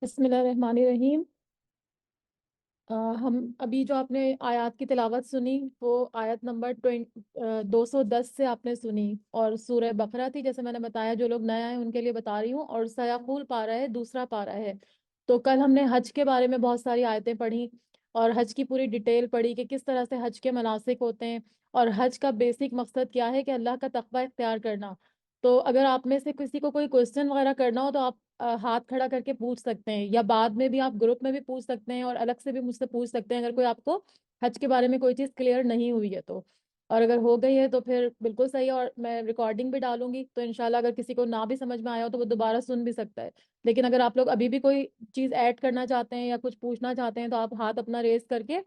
بسم اللہ الرحمن الرحیم۔ ہم ابھی جو آپ نے آیات کی تلاوت سنی وہ آیت نمبر 210 سے آپ نے سنی، اور سورہ بقرہ تھی، جیسے میں نے بتایا جو لوگ نئے آئے ان کے لیے بتا رہی ہوں، اور سیقول پارہ ہے، دوسرا پارہ ہے۔ تو کل ہم نے حج کے بارے میں بہت ساری آیتیں پڑھی اور حج کی پوری ڈیٹیل پڑھی کہ کس طرح سے حج کے مناسک ہوتے ہیں، اور حج کا بیسک مقصد کیا ہے کہ اللہ کا تقوی اختیار کرنا۔ تو اگر آپ میں سے کسی کو کوئی کوشچن وغیرہ کرنا ہو تو آپ ہاتھ کھڑا کر کے پوچھ سکتے ہیں، یا بعد میں بھی آپ گروپ میں بھی پوچھ سکتے ہیں، اور الگ سے بھی مجھ سے پوچھ سکتے ہیں اگر کوئی آپ کو حج کے بارے میں کوئی چیز کلیئر نہیں ہوئی ہے تو۔ اور اگر ہو گئی ہے تو پھر بالکل صحیح ہے، اور میں ریکارڈنگ بھی ڈالوں گی تو انشاءاللہ اگر کسی کو نہ بھی سمجھ میں آیا ہو تو وہ دوبارہ سن بھی سکتا ہے۔ لیکن اگر آپ لوگ ابھی بھی کوئی چیز ایڈ کرنا چاہتے ہیں یا کچھ پوچھنا چاہتے ہیں تو آپ ہاتھ اپنا ریز کر کے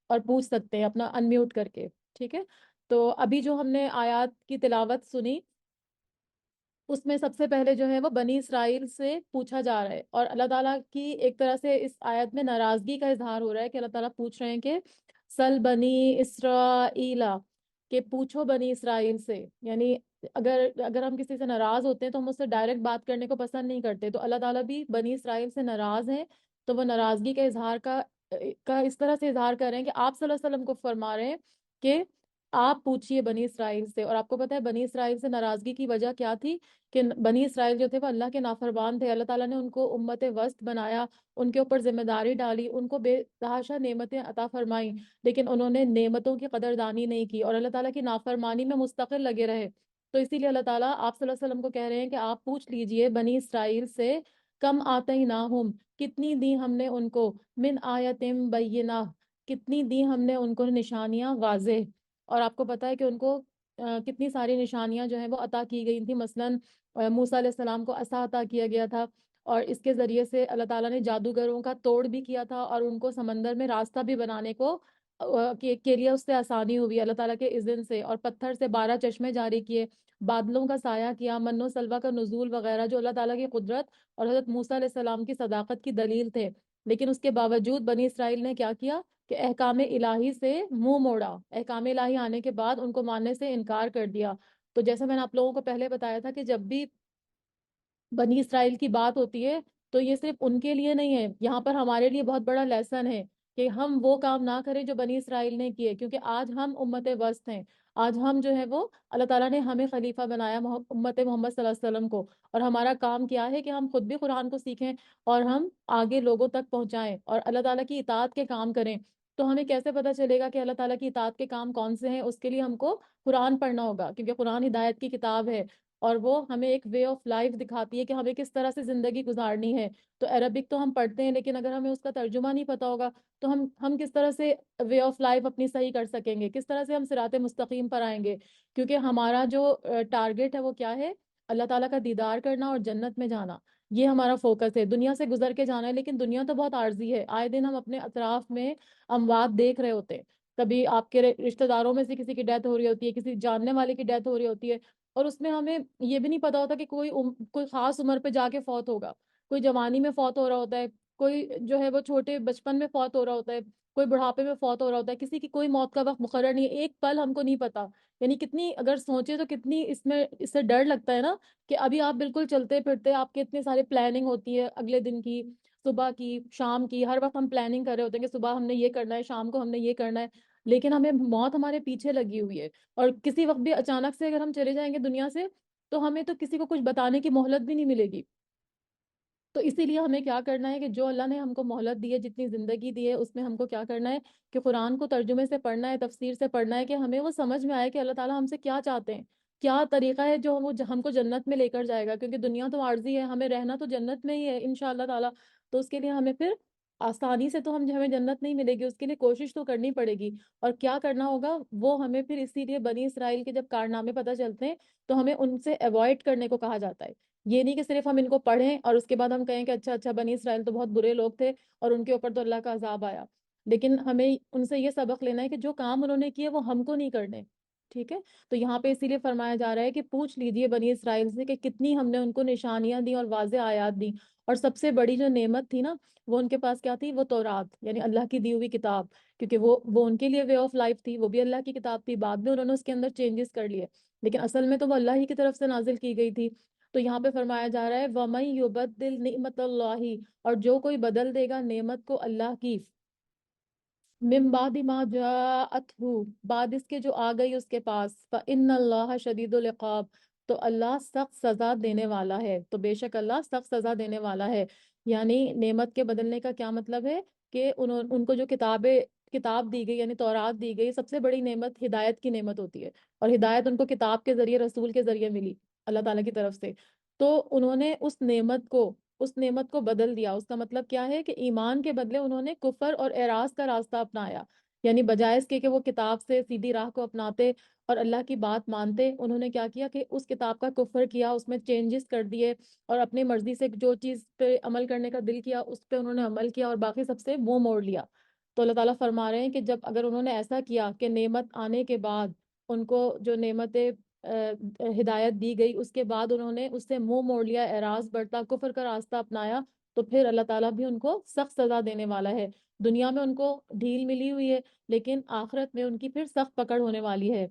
اور پوچھ سکتے ہیں اپنا انمیوٹ کر کے، ٹھیک ہے؟ تو ابھی جو ہم نے آیات کی تلاوت سنی اس میں سب سے پہلے جو ہے وہ بنی اسرائیل سے پوچھا جا رہا ہے، اور اللہ تعالیٰ کی ایک طرح سے اس آیت میں ناراضگی کا اظہار ہو رہا ہے کہ اللہ تعالیٰ پوچھ رہے ہیں کہ سل بنی اسرائیلا، کہ پوچھو بنی اسرائیل سے، یعنی اگر ہم کسی سے ناراض ہوتے ہیں تو ہم اس سے ڈائریکٹ بات کرنے کو پسند نہیں کرتے، تو اللہ تعالیٰ بھی بنی اسرائیل سے ناراض ہیں، تو وہ ناراضگی کا اظہار کا اس طرح سے اظہار کر رہے ہیں کہ آپ صلی اللہ علیہ وسلم کو فرما رہے ہیں کہ آپ پوچھئے بنی اسرائیل سے۔ اور آپ کو پتہ ہے بنی اسرائیل سے ناراضگی کی وجہ کیا تھی؟ کہ بنی اسرائیل جو تھے وہ اللہ کے نافرمان تھے، اللہ تعالیٰ نے ان کو امت وسط بنایا، ان کے اوپر ذمہ داری ڈالی، ان کو بے تحاشا نعمتیں عطا فرمائیں، لیکن انہوں نے نعمتوں کی قدردانی نہیں کی اور اللہ تعالیٰ کی نافرمانی میں مستقل لگے رہے۔ تو اسی لیے اللہ تعالیٰ آپ صلی اللہ علیہ وسلم کو کہہ رہے ہیں کہ آپ پوچھ لیجئے بنی اسرائیل سے، کم آتیناہم، کتنی دی ہم نے ان کو، من آیتم بینہ، کتنی دی ہم نے ان کو نشانیاں واضح۔ اور آپ کو پتہ ہے کہ ان کو کتنی ساری نشانیاں جو ہیں وہ عطا کی گئی تھیں، مثلاً موسیٰ علیہ السلام کو عصا عطا کیا گیا تھا، اور اس کے ذریعے سے اللہ تعالیٰ نے جادوگروں کا توڑ بھی کیا تھا، اور ان کو سمندر میں راستہ بھی بنانے کو کے لیے اس سے آسانی ہوئی اللہ تعالیٰ کے اذن سے، اور پتھر سے 12 چشمے جاری کیے، بادلوں کا سایہ کیا، من و سلوہ کا نزول وغیرہ جو اللہ تعالیٰ کی قدرت اور حضرت موسیٰ علیہ السلام کی صداقت کی دلیل تھے۔ لیکن اس کے باوجود بنی اسرائیل نے کیا کیا کہ احکام الہی سے منہ موڑا، احکام الہی آنے کے بعد ان کو ماننے سے انکار کر دیا۔ تو جیسے میں نے آپ لوگوں کو پہلے بتایا تھا کہ جب بھی بنی اسرائیل کی بات ہوتی ہے تو یہ صرف ان کے لیے نہیں ہے، یہاں پر ہمارے لیے بہت بڑا لیسن ہے کہ ہم وہ کام نہ کریں جو بنی اسرائیل نے کیے، کیونکہ آج ہم امت وسط ہیں، آج ہم جو ہے وہ اللہ تعالیٰ نے ہمیں خلیفہ بنایا امت محمد صلی اللہ علیہ وسلم کو، اور ہمارا کام کیا ہے کہ ہم خود بھی قرآن کو سیکھیں اور ہم آگے لوگوں تک پہنچائیں اور اللہ تعالیٰ کی اطاعت کے کام کریں۔ تو ہمیں کیسے پتہ چلے گا کہ اللہ تعالیٰ کی اطاعت کے کام کون سے ہیں؟ اس کے لیے ہم کو قرآن پڑھنا ہوگا، کیونکہ قرآن ہدایت کی کتاب ہے، اور وہ ہمیں ایک وے آف لائف دکھاتی ہے کہ ہمیں کس طرح سے زندگی گزارنی ہے۔ تو عربک تو ہم پڑھتے ہیں لیکن اگر ہمیں اس کا ترجمہ نہیں پتا ہوگا تو ہم کس طرح سے وے آف لائف اپنی صحیح کر سکیں گے، کس طرح سے ہم صراط مستقیم پر آئیں گے؟ کیونکہ ہمارا جو ٹارگٹ ہے وہ کیا ہے؟ اللہ تعالیٰ کا دیدار کرنا اور جنت میں جانا، یہ ہمارا فوکس ہے۔ دنیا سے گزر کے جانا ہے، لیکن دنیا تو بہت عارضی ہے، آئے دن ہم اپنے اطراف میں اموات دیکھ رہے ہوتے ہیں، کبھی آپ کے رشتہ داروں میں سے کسی کی ڈیتھ ہو رہی ہوتی ہے، کسی جاننے والے کی ڈیتھ ہو رہی ہوتی ہے، اور اس میں ہمیں یہ بھی نہیں پتا ہوتا کہ کوئی خاص عمر پہ جا کے فوت ہوگا، کوئی جوانی میں فوت ہو رہا ہوتا ہے، کوئی جو ہے وہ چھوٹے بچپن میں فوت ہو رہا ہوتا ہے، کوئی بڑھاپے میں فوت ہو رہا ہوتا ہے، کسی کی کوئی موت کا وقت مقرر نہیں ہے، ایک پل ہم کو نہیں پتا۔ یعنی کتنی اگر سوچے تو کتنی اس سے ڈر لگتا ہے نا، کہ ابھی آپ بالکل چلتے پھرتے، آپ کے اتنے سارے پلاننگ ہوتی ہے اگلے دن کی، صبح کی، شام کی، ہر وقت ہم پلاننگ کر رہے ہوتے ہیں کہ صبح ہم نے یہ کرنا ہے، شام کو ہم نے یہ کرنا ہے، لیکن ہمیں موت ہمارے پیچھے لگی ہوئی ہے، اور کسی وقت بھی اچانک سے اگر ہم چلے جائیں گے دنیا سے تو ہمیں تو کسی کو کچھ بتانے کی مہلت بھی نہیں ملے گی۔ تو اسی لیے ہمیں کیا کرنا ہے کہ جو اللہ نے ہم کو مہلت دی ہے، جتنی زندگی دی ہے، اس میں ہم کو کیا کرنا ہے کہ قرآن کو ترجمے سے پڑھنا ہے، تفسیر سے پڑھنا ہے، کہ ہمیں وہ سمجھ میں آئے کہ اللہ تعالیٰ ہم سے کیا چاہتے ہیں، کیا طریقہ ہے جو ہم کو جنت میں لے کر جائے گا، کیونکہ دنیا تو عارضی ہے، ہمیں رہنا تو جنت میں ہی ہے انشاءاللہ تعالیٰ۔ تو اس کے لیے ہمیں پھر آسانی سے تو ہمیں جنت نہیں ملے گی، اس کے لیے کوشش تو کرنی پڑے گی، اور کیا کرنا ہوگا وہ ہمیں پھر اسی لیے بنی اسرائیل کے جب کارنامے پتہ چلتے ہیں تو ہمیں ان سے ایوائڈ کرنے کو کہا جاتا ہے۔ یہ نہیں کہ صرف ہم ان کو پڑھیں اور اس کے بعد ہم کہیں کہ اچھا اچھا بنی اسرائیل تو بہت برے لوگ تھے اور ان کے اوپر تو اللہ کا عذاب آیا، لیکن ہمیں ان سے یہ سبق لینا ہے کہ جو کام انہوں نے کیے وہ ہم کو نہیں کرنے، ٹھیک ہے؟ تو یہاں پہ اسی لیے فرمایا جا رہا ہے کہ پوچھ لیجئے بنی اسرائیل سے کہ کتنی ہم نے ان کو نشانیاں دی اور واضح آیات دی، اور سب سے بڑی جو نعمت تھی نا وہ ان کے پاس کیا تھی؟ وہ تورات، یعنی اللہ کی دی ہوئی کتاب، کیونکہ وہ ان کے لیے وے آف لائف تھی، وہ بھی اللہ کی کتاب تھی، بعد میں انہوں نے اس کے اندر چینجز کر لیے، لیکن اصل میں تو وہ اللہ ہی کی طرف سے نازل کی گئی تھی۔ تو یہاں پہ فرمایا جا رہا ہے وَمَن يُبَدِّلْ نِعْمَتَ اللَّهِ، اور جو کوئی بدل دے گا نعمت کو اللہ کی، من بعد ما جاءتہ، بعد اس کے جو آ گئی اس کے پاس، فإن اللہ شدید العقاب، تو اللہ سخت سزا دینے والا ہے، تو بے شک اللہ سخت سزا دینے والا ہے۔ یعنی نعمت کے بدلنے کا کیا مطلب ہے کہ ان کو جو کتاب دی گئی یعنی تورات دی گئی، سب سے بڑی نعمت ہدایت کی نعمت ہوتی ہے، اور ہدایت ان کو کتاب کے ذریعے رسول کے ذریعے ملی اللہ تعالیٰ کی طرف سے۔ تو انہوں نے اس نعمت کو بدل دیا۔ اس کا مطلب کیا ہے کہ ایمان کے بدلے انہوں نے کفر اور اعراض کا راستہ اپنایا، یعنی بجائے اس کے کہ وہ کتاب سے سیدھی راہ کو اپناتے اور اللہ کی بات مانتے، انہوں نے کیا کیا کہ اس کتاب کا کفر کیا، اس میں چینجز کر دیے، اور اپنی مرضی سے جو چیز پہ عمل کرنے کا دل کیا اس پہ انہوں نے عمل کیا، اور باقی سب سے منہ موڑ لیا۔ تو اللہ تعالیٰ فرما رہے ہیں کہ جب اگر انہوں نے ایسا کیا کہ نعمت آنے کے بعد ان کو جو نعمت ہدایت دی گئی اس کے بعد انہوں نے اس سے منہ موڑ لیا، اعراض برتا، کفر کا راستہ اپنایا، تو پھر اللہ تعالیٰ بھی ان کو سخت سزا دینے والا ہے۔ دنیا میں ان کو ڈھیل ملی ہوئی ہے، لیکن آخرت میں ان کی پھر سخت پکڑ ہونے والی ہے۔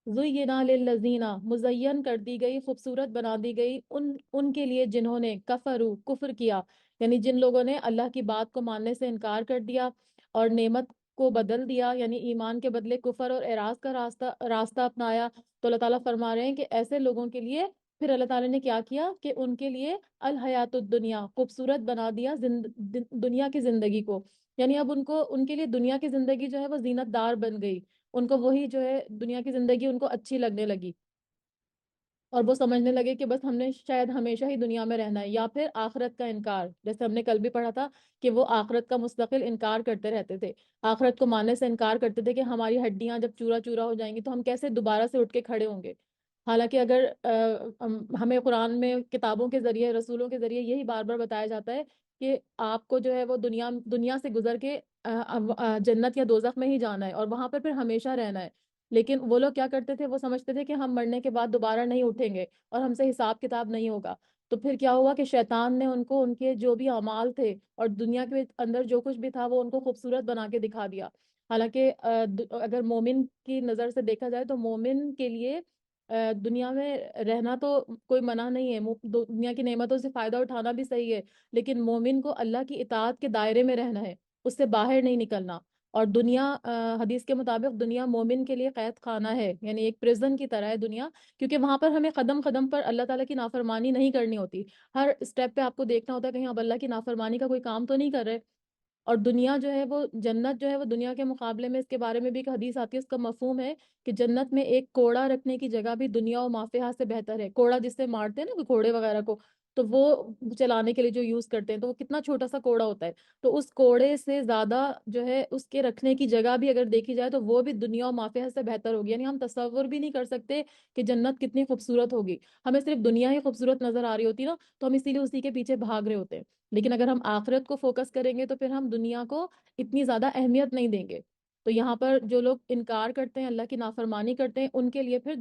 زُيِّنَ لِلَّذِينَ، مزین کر دی گئی، خوبصورت بنا دی گئی ان کے لیے جنہوں نے کفروا، کفر کیا، یعنی جن لوگوں نے اللہ کی بات کو ماننے سے انکار کر دیا اور نعمت کو بدل دیا، یعنی ایمان کے بدلے کفر اور اعراض کا راستہ اپنایا۔ تو اللہ تعالیٰ فرما رہے ہیں کہ ایسے لوگوں کے لیے پھر اللہ تعالیٰ نے کیا کیا کہ ان کے لیے الحیات الدنیا، خوبصورت بنا دیا دنیا کی زندگی کو، یعنی اب ان کے لیے دنیا کی زندگی جو ہے وہ زینت دار بن گئی، ان کو وہی جو ہے دنیا کی زندگی ان کو اچھی لگنے لگی، اور وہ سمجھنے لگے کہ بس ہم نے شاید ہمیشہ ہی دنیا میں رہنا ہے۔ یا پھر آخرت کا انکار، جیسے ہم نے کل بھی پڑھا تھا کہ وہ آخرت کا مستقل انکار کرتے رہتے تھے، آخرت کو ماننے سے انکار کرتے تھے کہ ہماری ہڈیاں جب چورا چورا ہو جائیں گی تو ہم کیسے دوبارہ سے اٹھ کے کھڑے ہوں گے۔ حالانکہ اگر ہمیں قرآن میں کتابوں کے ذریعے، رسولوں کے ذریعے یہی بار بار بتایا جاتا ہے کہ آپ کو جو ہے وہ دنیا سے گزر کے جنت یا دوزخ میں ہی جانا ہے اور وہاں پر پھر ہمیشہ رہنا ہے، لیکن وہ لوگ کیا کرتے تھے، وہ سمجھتے تھے کہ ہم مرنے کے بعد دوبارہ نہیں اٹھیں گے اور ہم سے حساب کتاب نہیں ہوگا۔ تو پھر کیا ہوا کہ شیطان نے ان کو ان کے جو بھی اعمال تھے اور دنیا کے اندر جو کچھ بھی تھا وہ ان کو خوبصورت بنا کے دکھا دیا۔ حالانکہ اگر مومن کی نظر سے دیکھا جائے تو مومن کے لیے دنیا میں رہنا تو کوئی منع نہیں ہے، دنیا کی نعمتوں سے فائدہ اٹھانا بھی صحیح ہے، لیکن مومن کو اللہ کی اطاعت کے دائرے میں رہنا ہے، اس سے باہر نہیں نکلنا۔ اور دنیا حدیث کے مطابق دنیا مومن کے لیے قید خانہ ہے، یعنی ایک پرزن کی طرح ہے دنیا، کیونکہ وہاں پر ہمیں قدم قدم پر اللہ تعالیٰ کی نافرمانی نہیں کرنی ہوتی، ہر اسٹیپ پہ آپ کو دیکھنا ہوتا ہے کہیں آپ اللہ کی نافرمانی کا کوئی کام تو نہیں کر رہے۔ اور دنیا جو ہے وہ جنت جو ہے وہ دنیا کے مقابلے میں، اس کے بارے میں بھی ایک حدیث آتی ہے، اس کا مفہوم ہے کہ جنت میں ایک کوڑا رکھنے کی جگہ بھی دنیا و مافیہا سے بہتر ہے۔ کوڑا جس سے مارتے ہیں نا گھوڑے وغیرہ کو، تو وہ چلانے کے لیے جو یوز کرتے ہیں تو وہ کتنا چھوٹا سا کوڑا ہوتا ہے، تو اس کوڑے سے زیادہ جو ہے اس کے رکھنے کی جگہ بھی اگر دیکھی جائے تو وہ بھی دنیا و مافیہا سے بہتر ہوگی۔ یعنی ہم تصور بھی نہیں کر سکتے کہ جنت کتنی خوبصورت ہوگی، ہمیں صرف دنیا ہی خوبصورت نظر آ رہی ہوتی نا، تو ہم اسی لیے اسی کے پیچھے بھاگ رہے ہوتے ہیں، لیکن اگر ہم آخرت کو فوکس کریں گے تو پھر ہم دنیا کو اتنی زیادہ اہمیت نہیں دیں گے۔ تو یہاں پر جو لوگ انکار کرتے ہیں، اللہ کی نافرمانی کرتے ہیں، ان کے لیے پھر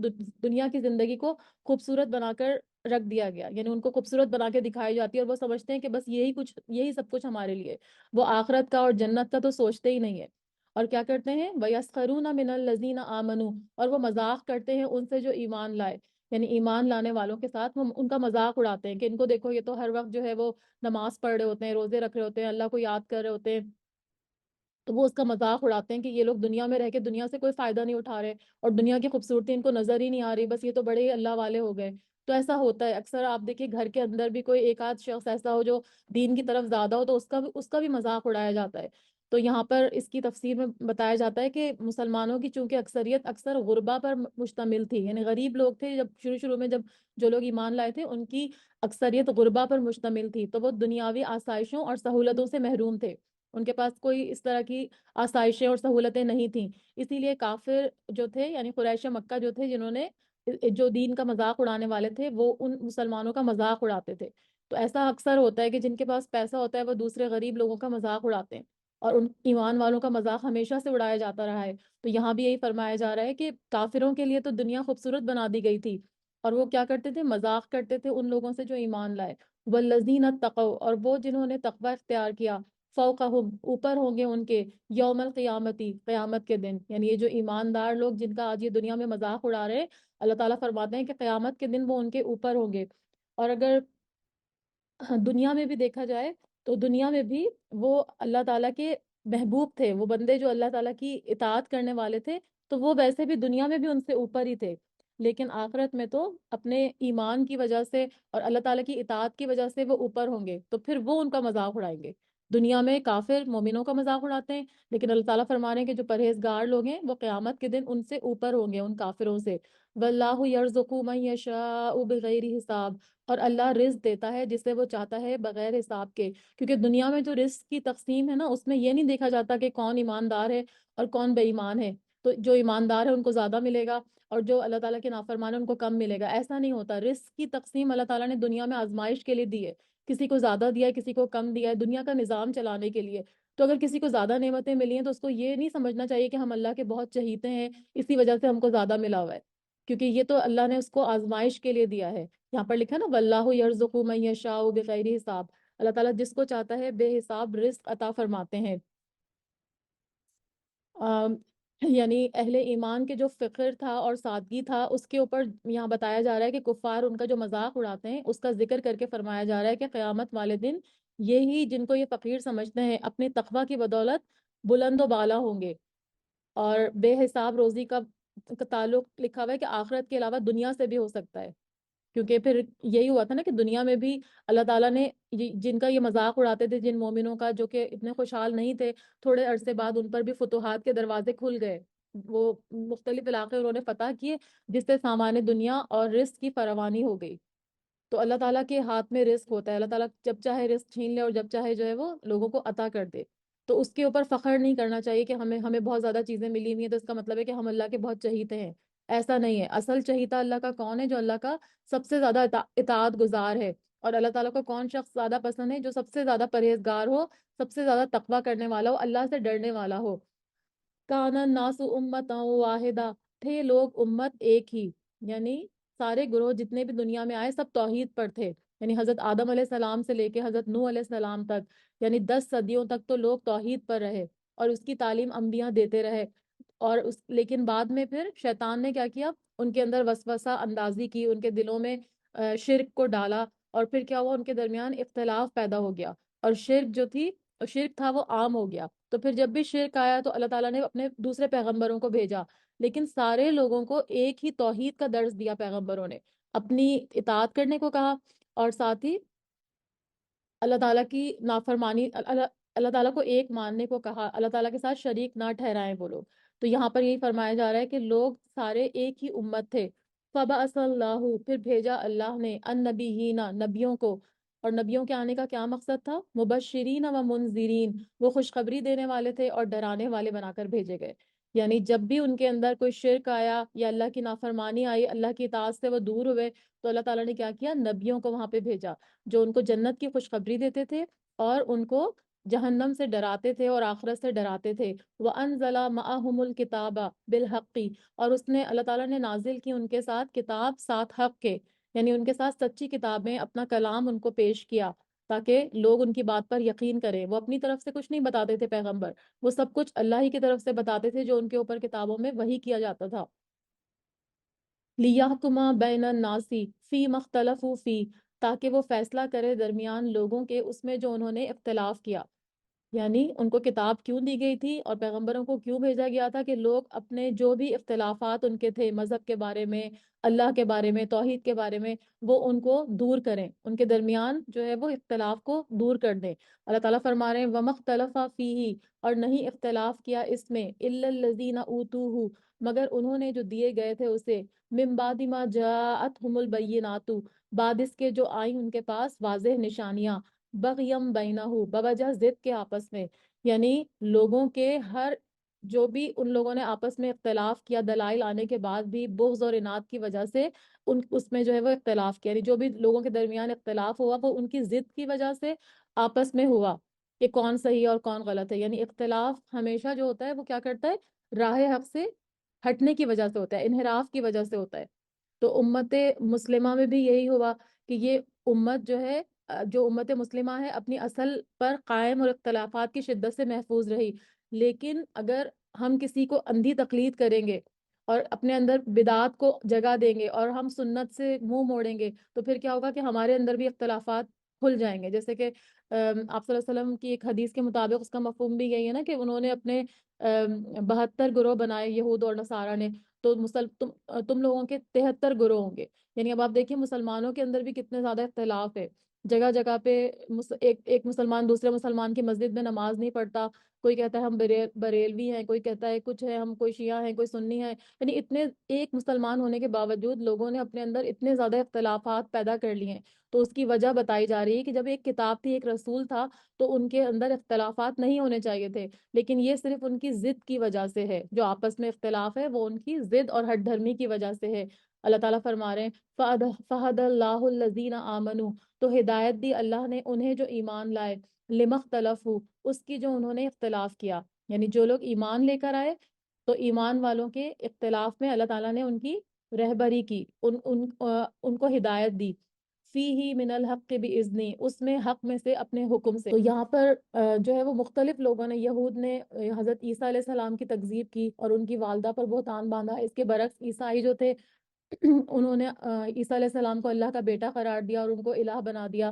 دنیا کی زندگی کو خوبصورت بنا کر رکھ دیا گیا، یعنی ان کو خوبصورت بنا کے دکھائی جاتی ہے، اور وہ سمجھتے ہیں کہ بس یہی سب کچھ ہمارے لیے، وہ آخرت کا اور جنت کا تو سوچتے ہی نہیں ہے۔ اور کیا کرتے ہیں، وَيَسْخَرُونَ مِنَ الَّذِينَ آمَنُوا، اور وہ مذاق کرتے ہیں ان سے جو ایمان لائے، یعنی ایمان لانے والوں کے ساتھ وہ ان کا مذاق اڑاتے ہیں کہ ان کو دیکھو یہ تو ہر وقت جو ہے وہ نماز پڑھ رہے ہوتے ہیں، روزے رکھ رہے ہوتے ہیں، اللہ کو یاد کر رہے ہوتے ہیں، تو وہ اس کا مذاق اڑاتے ہیں کہ یہ لوگ دنیا میں رہ کے دنیا سے کوئی فائدہ نہیں اٹھا رہے اور دنیا کی خوبصورتی ان کو نظر ہی نہیں آ رہی، بس یہ تو بڑے ہی اللہ والے ہو گئے۔ تو ایسا ہوتا ہے اکثر، آپ دیکھیے گھر کے اندر بھی کوئی ایک آدھ شخص ایسا ہو جو دین کی طرف زیادہ ہو تو اس کا بھی مذاق اڑایا جاتا ہے۔ تو یہاں پر اس کی تفسیر میں بتایا جاتا ہے کہ مسلمانوں کی چونکہ اکثریت اکثر غربا پر مشتمل تھی، یعنی غریب لوگ تھے، جب شروع میں جب جو لوگ ایمان لائے تھے ان کی اکثریت غربا پر مشتمل تھی، تو وہ دنیاوی آسائشوں اور سہولتوں سے محروم تھے، ان کے پاس کوئی اس طرح کی آسائشیں اور سہولتیں نہیں تھیں، اسی لیے کافر جو تھے یعنی قریش مکہ جو تھے، جنہوں نے جو دین کا مذاق اڑانے والے تھے، وہ ان مسلمانوں کا مذاق اڑاتے تھے۔ تو ایسا اکثر ہوتا ہے کہ جن کے پاس پیسہ ہوتا ہے وہ دوسرے غریب لوگوں کا مذاق اڑاتے ہیں، اور ان ایمان والوں کا مذاق ہمیشہ سے اڑایا جاتا رہا ہے۔ تو یہاں بھی یہی فرمایا جا رہا ہے کہ کافروں کے لیے تو دنیا خوبصورت بنا دی گئی تھی، اور وہ کیا کرتے تھے، مذاق کرتے تھے ان لوگوں سے جو ایمان لائے۔ والذین اتقوا، اور وہ جنہوں نے تقوی اختیار کیا، فوقہم، اوپر ہوں گے ان کے، یوم القیامتی، قیامت کے دن، یعنی یہ جو ایماندار لوگ جن کا آج یہ دنیا میں مذاق اڑا رہے ہیں، اللہ تعالیٰ فرماتے ہیں کہ قیامت کے دن وہ ان کے اوپر ہوں گے۔ اور اگر دنیا میں بھی دیکھا جائے تو دنیا میں بھی وہ اللہ تعالیٰ کے محبوب تھے، وہ بندے جو اللہ تعالیٰ کی اطاعت کرنے والے تھے، تو وہ ویسے بھی دنیا میں بھی ان سے اوپر ہی تھے، لیکن آخرت میں تو اپنے ایمان کی وجہ سے اور اللہ تعالیٰ کی اطاعت کی وجہ سے وہ اوپر ہوں گے، تو پھر وہ ان کا مذاق اڑائیں گے۔ دنیا میں کافر مومنوں کا مذاق اڑاتے ہیں، لیکن اللہ تعالیٰ فرما رہے ہیں کہ جو پرہیزگار لوگ ہیں وہ قیامت کے دن ان سے اوپر ہوں گے، ان کافروں سے۔ واللہ یرزق من یشاء بغیر حساب، اور اللہ رزق دیتا ہے جسے وہ چاہتا ہے بغیر حساب کے، کیونکہ دنیا میں جو رزق کی تقسیم ہے نا، اس میں یہ نہیں دیکھا جاتا کہ کون ایماندار ہے اور کون بے ایمان ہے، تو جو ایماندار ہے ان کو زیادہ ملے گا اور جو اللہ تعالیٰ کے نافرمان ہے ان کو کم ملے گا، ایسا نہیں ہوتا۔ رزق کی تقسیم اللہ تعالیٰ نے دنیا میں آزمائش کے لیے دی ہے، کسی کو زیادہ دیا ہے کسی کو کم دیا ہے، دنیا کا نظام چلانے کے لیے۔ تو اگر کسی کو زیادہ نعمتیں ملی ہیں تو اس کو یہ نہیں سمجھنا چاہیے کہ ہم اللہ کے بہت چہیتے ہیں اسی وجہ سے ہم کو زیادہ ملا ہوا ہے، کیونکہ یہ تو اللہ نے اس کو آزمائش کے لیے دیا ہے۔ یہاں پر لکھا نا واللہ یرزق من یشاء بغیر حساب، اللہ تعالیٰ جس کو چاہتا ہے بے حساب رزق عطا فرماتے ہیں۔ آم، یعنی اہل ایمان کے جو فقر تھا اور سادگی تھا اس کے اوپر یہاں بتایا جا رہا ہے کہ کفار ان کا جو مذاق اڑاتے ہیں اس کا ذکر کر کے فرمایا جا رہا ہے کہ قیامت والے دن یہی جن کو یہ فقیر سمجھتے ہیں اپنے تقوی کی بدولت بلند و بالا ہوں گے، اور بے حساب روزی کا تعلق لکھا ہوا ہے کہ آخرت کے علاوہ دنیا سے بھی ہو سکتا ہے، کیونکہ پھر یہی ہوا تھا نا کہ دنیا میں بھی اللہ تعالیٰ نے جن کا یہ مذاق اڑاتے تھے، جن مومنوں کا جو کہ اتنے خوشحال نہیں تھے، تھوڑے عرصے بعد ان پر بھی فتوحات کے دروازے کھل گئے، وہ مختلف علاقے انہوں نے فتح کیے جس سے سامان دنیا اور رزق کی فراوانی ہو گئی۔ تو اللہ تعالیٰ کے ہاتھ میں رزق ہوتا ہے، اللہ تعالیٰ جب چاہے رزق چھین لے اور جب چاہے جو ہے وہ لوگوں کو عطا کر دے، تو اس کے اوپر فخر نہیں کرنا چاہیے کہ ہمیں ہمیں بہت زیادہ چیزیں ملی ہوئی ہیں تو اس کا مطلب ہے کہ ہم اللہ کے بہت چہیتے ہیں، ایسا نہیں ہے۔ اصل چہیتا اللہ کا کون ہے؟ جو اللہ کا سب سے زیادہ اطاعت گزار ہے، اور اللہ تعالیٰ کو کون شخص زیادہ پسند ہے؟ جو سب سے زیادہ پرہیزگار ہو، سب سے زیادہ تقوی کرنے والا ہو، اللہ سے ڈرنے والا ہو۔ کانا الناس امتا واحدہ، تھے لوگ امت ایک ہی، یعنی سارے گروہ جتنے بھی دنیا میں آئے سب توحید پر تھے، یعنی حضرت آدم علیہ السلام سے لے کے حضرت نوح علیہ السلام تک، یعنی 10 صدیوں تک تو لوگ توحید پر رہے اور اس کی تعلیم انبیاء دیتے رہے، اور لیکن بعد میں پھر شیطان نے کیا کیا؟ ان کے اندر وسوسہ اندازی کی، ان کے دلوں میں شرک کو ڈالا، اور پھر کیا ہوا؟ ان کے درمیان اختلاف پیدا ہو گیا، اور شرک تھا وہ عام ہو گیا۔ تو پھر جب بھی شرک آیا تو اللہ تعالیٰ نے اپنے دوسرے پیغمبروں کو بھیجا، لیکن سارے لوگوں کو ایک ہی توحید کا درس دیا پیغمبروں نے، اپنی اطاعت کرنے کو کہا، اور ساتھ ہی اللہ تعالیٰ کی نافرمانی، اللہ تعالیٰ کو ایک ماننے کو کہا، اللہ تعالیٰ کے ساتھ شریک نہ ٹھہرائیں وہ لوگ۔ تو یہاں پر یہی فرمایا جا رہا ہے کہ لوگ سارے ایک ہی امت تھے۔ فَبَعَثَ اللَّهُ، پھر بھیجا اللہ نے، النبیین، نبیوں کو، اور نبیوں کے آنے کا کیا مقصد تھا؟ مبشرین و منذرین، وہ خوشخبری دینے والے تھے اور ڈرانے والے بنا کر بھیجے گئے، یعنی جب بھی ان کے اندر کوئی شرک آیا یا اللہ کی نافرمانی آئی، اللہ کی اطاعت سے وہ دور ہوئے، تو اللہ تعالیٰ نے کیا کیا؟ نبیوں کو وہاں پہ بھیجا جو ان کو جنت کی خوشخبری دیتے تھے اور ان کو جہنم سے ڈراتے تھے اور آخرت سے ڈراتے تھے۔ وَأَنزَلَ مَعَهُمُ الْكِتَابَ بِالْحَقِّ، اور اس نے اللہ تعالیٰ نے نازل کی ان کے ساتھ کتاب ساتھ حق کے، یعنی ان کے ساتھ سچی کتابیں، اپنا کلام ان کو پیش کیا تاکہ لوگ ان کی بات پر یقین کریں۔ وہ اپنی طرف سے کچھ نہیں بتاتے تھے پیغمبر، وہ سب کچھ اللہ ہی کی طرف سے بتاتے تھے جو ان کے اوپر کتابوں میں وحی کیا جاتا تھا۔ لِيَحْكُمَ بَيْنَ النَّاسِ فِيمَا اخْتَلَفُوا فِيهِ، تاکہ وہ فیصلہ کرے درمیان لوگوں کے اس میں جو انہوں نے اختلاف کیا، یعنی ان کو کتاب کیوں دی گئی تھی اور پیغمبروں کو کیوں بھیجا گیا تھا؟ کہ لوگ اپنے جو بھی اختلافات ان کے تھے مذہب کے بارے میں، اللہ کے بارے میں، توحید کے بارے میں، وہ ان کو دور کریں، ان کے درمیان جو ہے وہ اختلاف کو دور کر دیں۔ اللہ تعالیٰ فرما رہے ہیں وَمَا اخْتَلَفَ فِيهِ، اور نہیں اختلاف کیا اس میں، إِلَّا الَّذِينَ أُوتُوهُ، مگر انہوں نے جو دیے گئے تھے اسے، مِن بَعْدِ مَا جَاءَتْهُمُ الْبَيِّنَاتُ، بعد اس کے جو آئیں ان کے پاس واضح نشانیاں، بغیم بینہ، بوجہ ضد کے آپس میں، یعنی لوگوں کے ہر جو بھی ان لوگوں نے آپس میں اختلاف کیا دلائل آنے کے بعد بھی بغض اور اناد کی وجہ سے اس میں جو ہے وہ اختلاف کیا، یعنی جو بھی لوگوں کے درمیان اختلاف ہوا وہ ان کی ضد کی وجہ سے آپس میں ہوا کہ کون صحیح اور کون غلط ہے، یعنی اختلاف ہمیشہ جو ہوتا ہے وہ کیا کرتا ہے؟ راہ حق سے ہٹنے کی وجہ سے ہوتا ہے، انحراف کی وجہ سے ہوتا ہے۔ تو امت مسلمہ میں بھی یہی ہوا کہ یہ امت جو ہے جو امت مسلمہ ہے اپنی اصل پر قائم اور اختلافات کی شدت سے محفوظ رہی، لیکن اگر ہم کسی کو اندھی تقلید کریں گے اور اپنے اندر بدعات کو جگہ دیں گے اور ہم سنت سے منہ موڑیں گے، تو پھر کیا ہوگا کہ ہمارے اندر بھی اختلافات کھل جائیں گے. جیسے کہ آپ صلی اللہ علیہ وسلم کی ایک حدیث کے مطابق اس کا مفہوم بھی یہی ہے نا کہ انہوں نے اپنے 72 گروہ بنائے یہود اور نصارہ نے. تو تم لوگوں کے 73 گروہ ہوں گے. یعنی اب آپ دیکھیے مسلمانوں کے اندر بھی کتنے زیادہ اختلاف ہے. جگہ جگہ پہ ایک مسلمان دوسرے مسلمان کی مسجد میں نماز نہیں پڑھتا. کوئی کہتا ہے ہم بریلوی ہیں، کوئی کہتا ہے کچھ ہے، ہم کوئی شیعہ ہیں، کوئی سنی ہیں. یعنی اتنے ایک مسلمان ہونے کے باوجود لوگوں نے اپنے اندر اتنے زیادہ اختلافات پیدا کر لیے ہیں. تو اس کی وجہ بتائی جا رہی ہے کہ جب ایک کتاب تھی، ایک رسول تھا، تو ان کے اندر اختلافات نہیں ہونے چاہیے تھے. لیکن یہ صرف ان کی ضد کی وجہ سے ہے. جو آپس میں اختلاف ہے وہ ان کی ضد اور ہٹ دھرمی کی وجہ سے ہے. اللہ تعالیٰ فرما رہے ہیں فَهَدَى اللَّهُ الَّذِينَ آمَنُوا، تو ہدایت دی اللہ نے انہیں جو ایمان لائے، لِمَا اخْتَلَفُوا، اس کی جو انہوں نے اختلاف کیا. یعنی جو لوگ ایمان لے کر آئے تو ایمان والوں کے اختلاف میں اللہ تعالیٰ نے ان کی رہبری کی، ان کو ہدایت دی. فیہ من الحق بإذنی، اس میں حق میں سے اپنے حکم سے. تو یہاں پر جو ہے وہ مختلف لوگوں نے، یہود نے حضرت عیسیٰ علیہ السلام کی تکذیب کی اور ان کی والدہ پر بہتان باندھا. اس کے برعکس عیسائی جو تھے انہوں نے عیسیٰ علیہ السلام کو اللہ کا بیٹا قرار دیا اور ان کو الہ بنا دیا.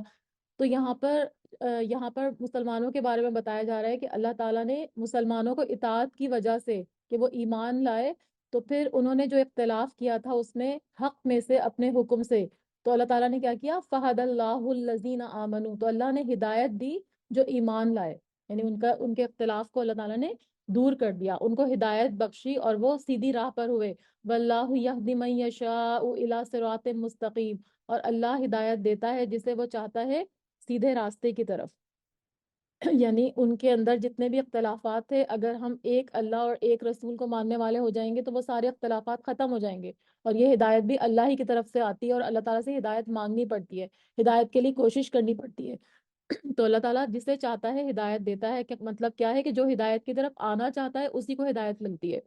تو یہاں پر مسلمانوں کے بارے میں بتایا جا رہا ہے کہ اللہ تعالیٰ نے مسلمانوں کو اطاعت کی وجہ سے کہ وہ ایمان لائے، تو پھر انہوں نے جو اختلاف کیا تھا اس میں حق میں سے اپنے حکم سے. تو اللہ تعالیٰ نے کیا کیا؟ فَهَدَى اللَّهُ الَّذِينَ آمَنُوا، تو اللہ نے ہدایت دی جو ایمان لائے. یعنی ان کے اختلاف کو اللہ تعالیٰ نے دور کر دیا، ان کو ہدایت بخشی اور وہ سیدھی راہ پر ہوئے. وَاللَّهُ يَهْدِي مَن يَشَاءُ إِلَىٰ صِرَاطٍ مُسْتَقِيمٍ، اور اللہ ہدایت دیتا ہے جسے وہ چاہتا ہے سیدھے راستے کی طرف. یعنی ان کے اندر جتنے بھی اختلافات تھے، اگر ہم ایک اللہ اور ایک رسول کو ماننے والے ہو جائیں گے تو وہ سارے اختلافات ختم ہو جائیں گے. اور یہ ہدایت بھی اللہ ہی کی طرف سے آتی ہے اور اللہ تعالیٰ سے ہدایت مانگنی پڑتی ہے، ہدایت کے لیے کوشش کرنی پڑتی ہے. تو اللہ تعالیٰ جسے چاہتا ہے ہدایت دیتا ہے. کہ مطلب کیا ہے کہ جو ہدایت کی طرف آنا چاہتا ہے اسی کو ہدایت ملتی ہے.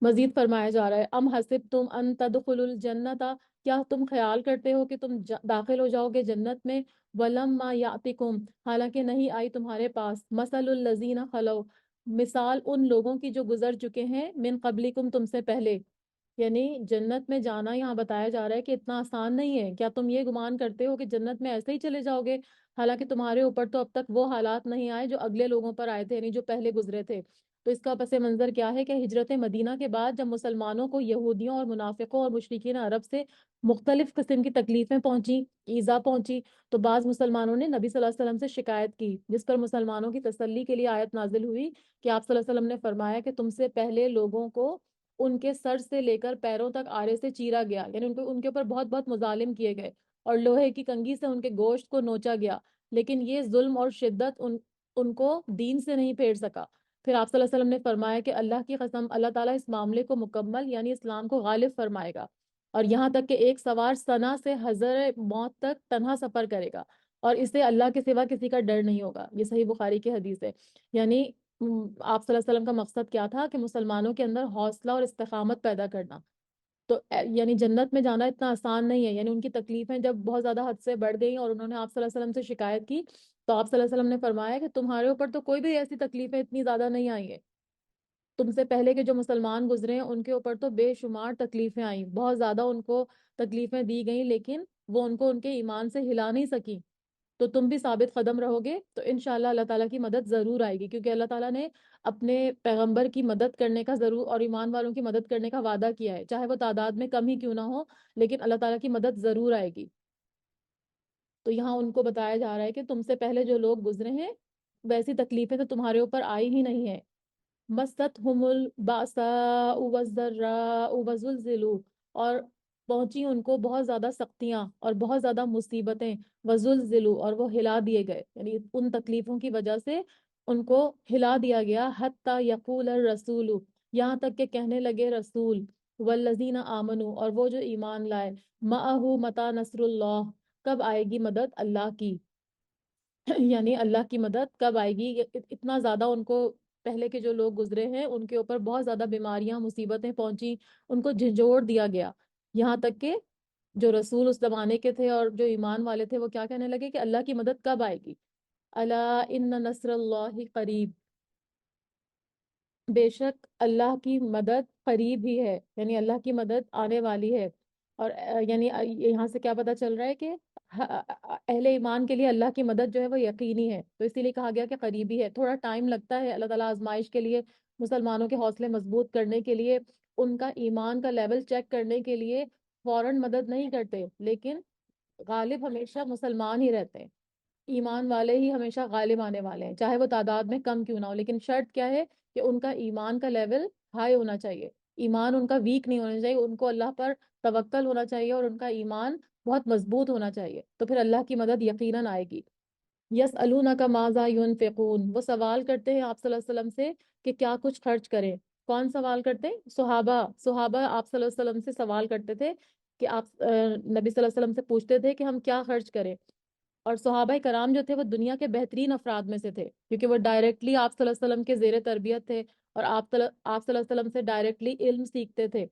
مزید فرمایا جا رہا ہے ام حسبتم ان تدخلوا الجنت، کیا تم خیال کرتے ہو کہ تم داخل ہو جاؤ گے جنت میں. ولما یاتکم، حالانکہ نہیں آئی تمہارے پاس، مثل الذین خلو، مثال ان لوگوں کی جو گزر چکے ہیں، من قبلکم، تم سے پہلے. یعنی جنت میں جانا یہاں بتایا جا رہا ہے کہ اتنا آسان نہیں ہے. کیا تم یہ گمان کرتے ہو کہ جنت میں ایسے ہی چلے جاؤ گے؟ حالانکہ تمہارے اوپر تو اب تک وہ حالات نہیں آئے جو اگلے لوگوں پر آئے تھے، یعنی جو پہلے گزرے تھے. تو اس کا پس منظر کیا ہے کہ ہجرت مدینہ کے بعد جب مسلمانوں کو یہودیوں اور منافقوں اور مشرکین عرب سے مختلف قسم کی تکلیفیں پہنچی، ایذا پہنچی، تو بعض مسلمانوں نے نبی صلی اللہ علیہ وسلم سے شکایت کی، جس پر مسلمانوں کی تسلی کے لیے آیت نازل ہوئی کہ آپ صلی اللہ علیہ وسلم نے فرمایا کہ تم سے پہلے لوگوں کو ان کے سر سے لے کر پیروں تک آرے سے چیرا گیا. یعنی ان کے اوپر بہت بہت مظالم کیے گئے اور لوہے کی کنگھی سے ان کے گوشت کو نوچا گیا. لیکن یہ ظلم اور شدت ان کو دین سے نہیں پھیر سکا. پھر آپ صلی اللہ علیہ وسلم نے فرمایا کہ اللہ کی قسم، اللہ تعالیٰ اس معاملے کو مکمل یعنی اسلام کو غالب فرمائے گا، اور یہاں تک کہ ایک سوار ثنا سے حضر موت تک تنہا سفر کرے گا اور اسے اللہ کے سوا کسی کا ڈر نہیں ہوگا. یہ صحیح بخاری کی حدیث ہے. یعنی آپ صلی اللہ علیہ وسلم کا مقصد کیا تھا کہ مسلمانوں کے اندر حوصلہ اور استقامت پیدا کرنا. تو یعنی جنت میں جانا اتنا آسان نہیں ہے. یعنی ان کی تکلیفیں جب بہت زیادہ حد سے بڑھ گئیں اور انہوں نے آپ صلی اللہ علیہ وسلم سے شکایت کی، تو آپ صلی اللہ علیہ وسلم نے فرمایا کہ تمہارے اوپر تو کوئی بھی ایسی تکلیفیں اتنی زیادہ نہیں آئی ہیں. تم سے پہلے کے جو مسلمان گزرے ہیں ان کے اوپر تو بے شمار تکلیفیں آئیں، بہت زیادہ ان کو تکلیفیں دی گئیں، لیکن وہ ان کو ان کے ایمان سے ہلا نہیں سکی. تو تم بھی ثابت قدم رہو گے تو انشاءاللہ اللہ تعالیٰ کی مدد ضرور آئے گی، کیونکہ اللہ تعالیٰ نے اپنے پیغمبر کی مدد کرنے کا ضرور اور ایمان والوں کی مدد کرنے کا وعدہ کیا ہے، چاہے وہ تعداد میں کم ہی کیوں نہ ہو، لیکن اللہ تعالیٰ کی مدد ضرور آئے گی. تو یہاں ان کو بتایا جا رہا ہے کہ تم سے پہلے جو لوگ گزرے ہیں ویسی تکلیفیں تو تمہارے اوپر آئی ہی نہیں ہیں. مستہم الباساء والضراء وزلزلوا، اور پہنچی ان کو بہت زیادہ سختیاں اور بہت زیادہ مصیبتیں، وزلزلوا، اور وہ ہلا دیے گئے. یعنی ان تکلیفوں کی وجہ سے ان کو ہلا دیا گیا. حتی یقول الرسول، یہاں تک کہ کہنے لگے رسول، والذین آمنوا، اور وہ جو ایمان لائے، معہ، متی نصر اللہ، کب آئے گی مدد اللہ کی. یعنی اللہ کی مدد کب آئے گی. اتنا زیادہ ان کو پہلے کے جو لوگ گزرے ہیں ان کے اوپر بہت زیادہ بیماریاں مصیبتیں پہنچی، ان کو جھنجھوڑ دیا گیا، یہاں تک کہ جو رسول اس زمانے کے تھے اور جو ایمان والے تھے وہ کیا کہنے لگے کہ اللہ کی مدد کب آئے گی. الا ان نصر اللہ قریب، بے شک اللہ کی مدد قریب ہی ہے، یعنی اللہ کی مدد آنے والی ہے۔ اور یعنی یہاں سے کیا پتہ چل رہا ہے کہ اہل ایمان کے لیے اللہ کی مدد جو ہے وہ یقینی ہے، تو اسی لیے کہا گیا کہ قریبی ہے۔ تھوڑا ٹائم لگتا ہے، اللہ تعالیٰ آزمائش کے لیے، مسلمانوں کے حوصلے مضبوط کرنے کے لیے، ان کا ایمان کا لیول چیک کرنے کے لیے فوراً مدد نہیں کرتے، لیکن غالب ہمیشہ مسلمان ہی رہتے ہیں۔ ایمان والے ہی ہمیشہ غالب آنے والے ہیں، چاہے وہ تعداد میں کم کیوں نہ ہو، لیکن شرط کیا ہے کہ ان کا ایمان کا لیول ہائی ہونا چاہیے، ایمان ان کا ویک نہیں ہونا چاہیے، ان کو اللہ پر توکل ہونا چاہیے اور ان کا ایمان بہت مضبوط ہونا چاہیے، تو پھر اللہ کی مدد یقیناً آئے گی۔ یسألونک ماذا ينفقون، وہ سوال کرتے ہیں آپ صلی اللہ علیہ وسلم سے کہ کیا کچھ خرچ کریں۔ کون سوال کرتے ہیں؟ صحابہ آپ صلی اللہ علیہ وسلم سے سوال کرتے تھے کہ آپ نبی صلی اللہ علیہ وسلم سے پوچھتے تھے کہ ہم کیا خرچ کریں۔ اور صحابہ کرام جو تھے وہ دنیا کے بہترین افراد میں سے تھے، کیونکہ وہ ڈائریکٹلی آپ صلی اللہ علیہ وسلم کے زیر تربیت تھے، اور آپ صلی اللہ علیہ وسلم سے ڈائریکٹلی علم سیکھتے تھے،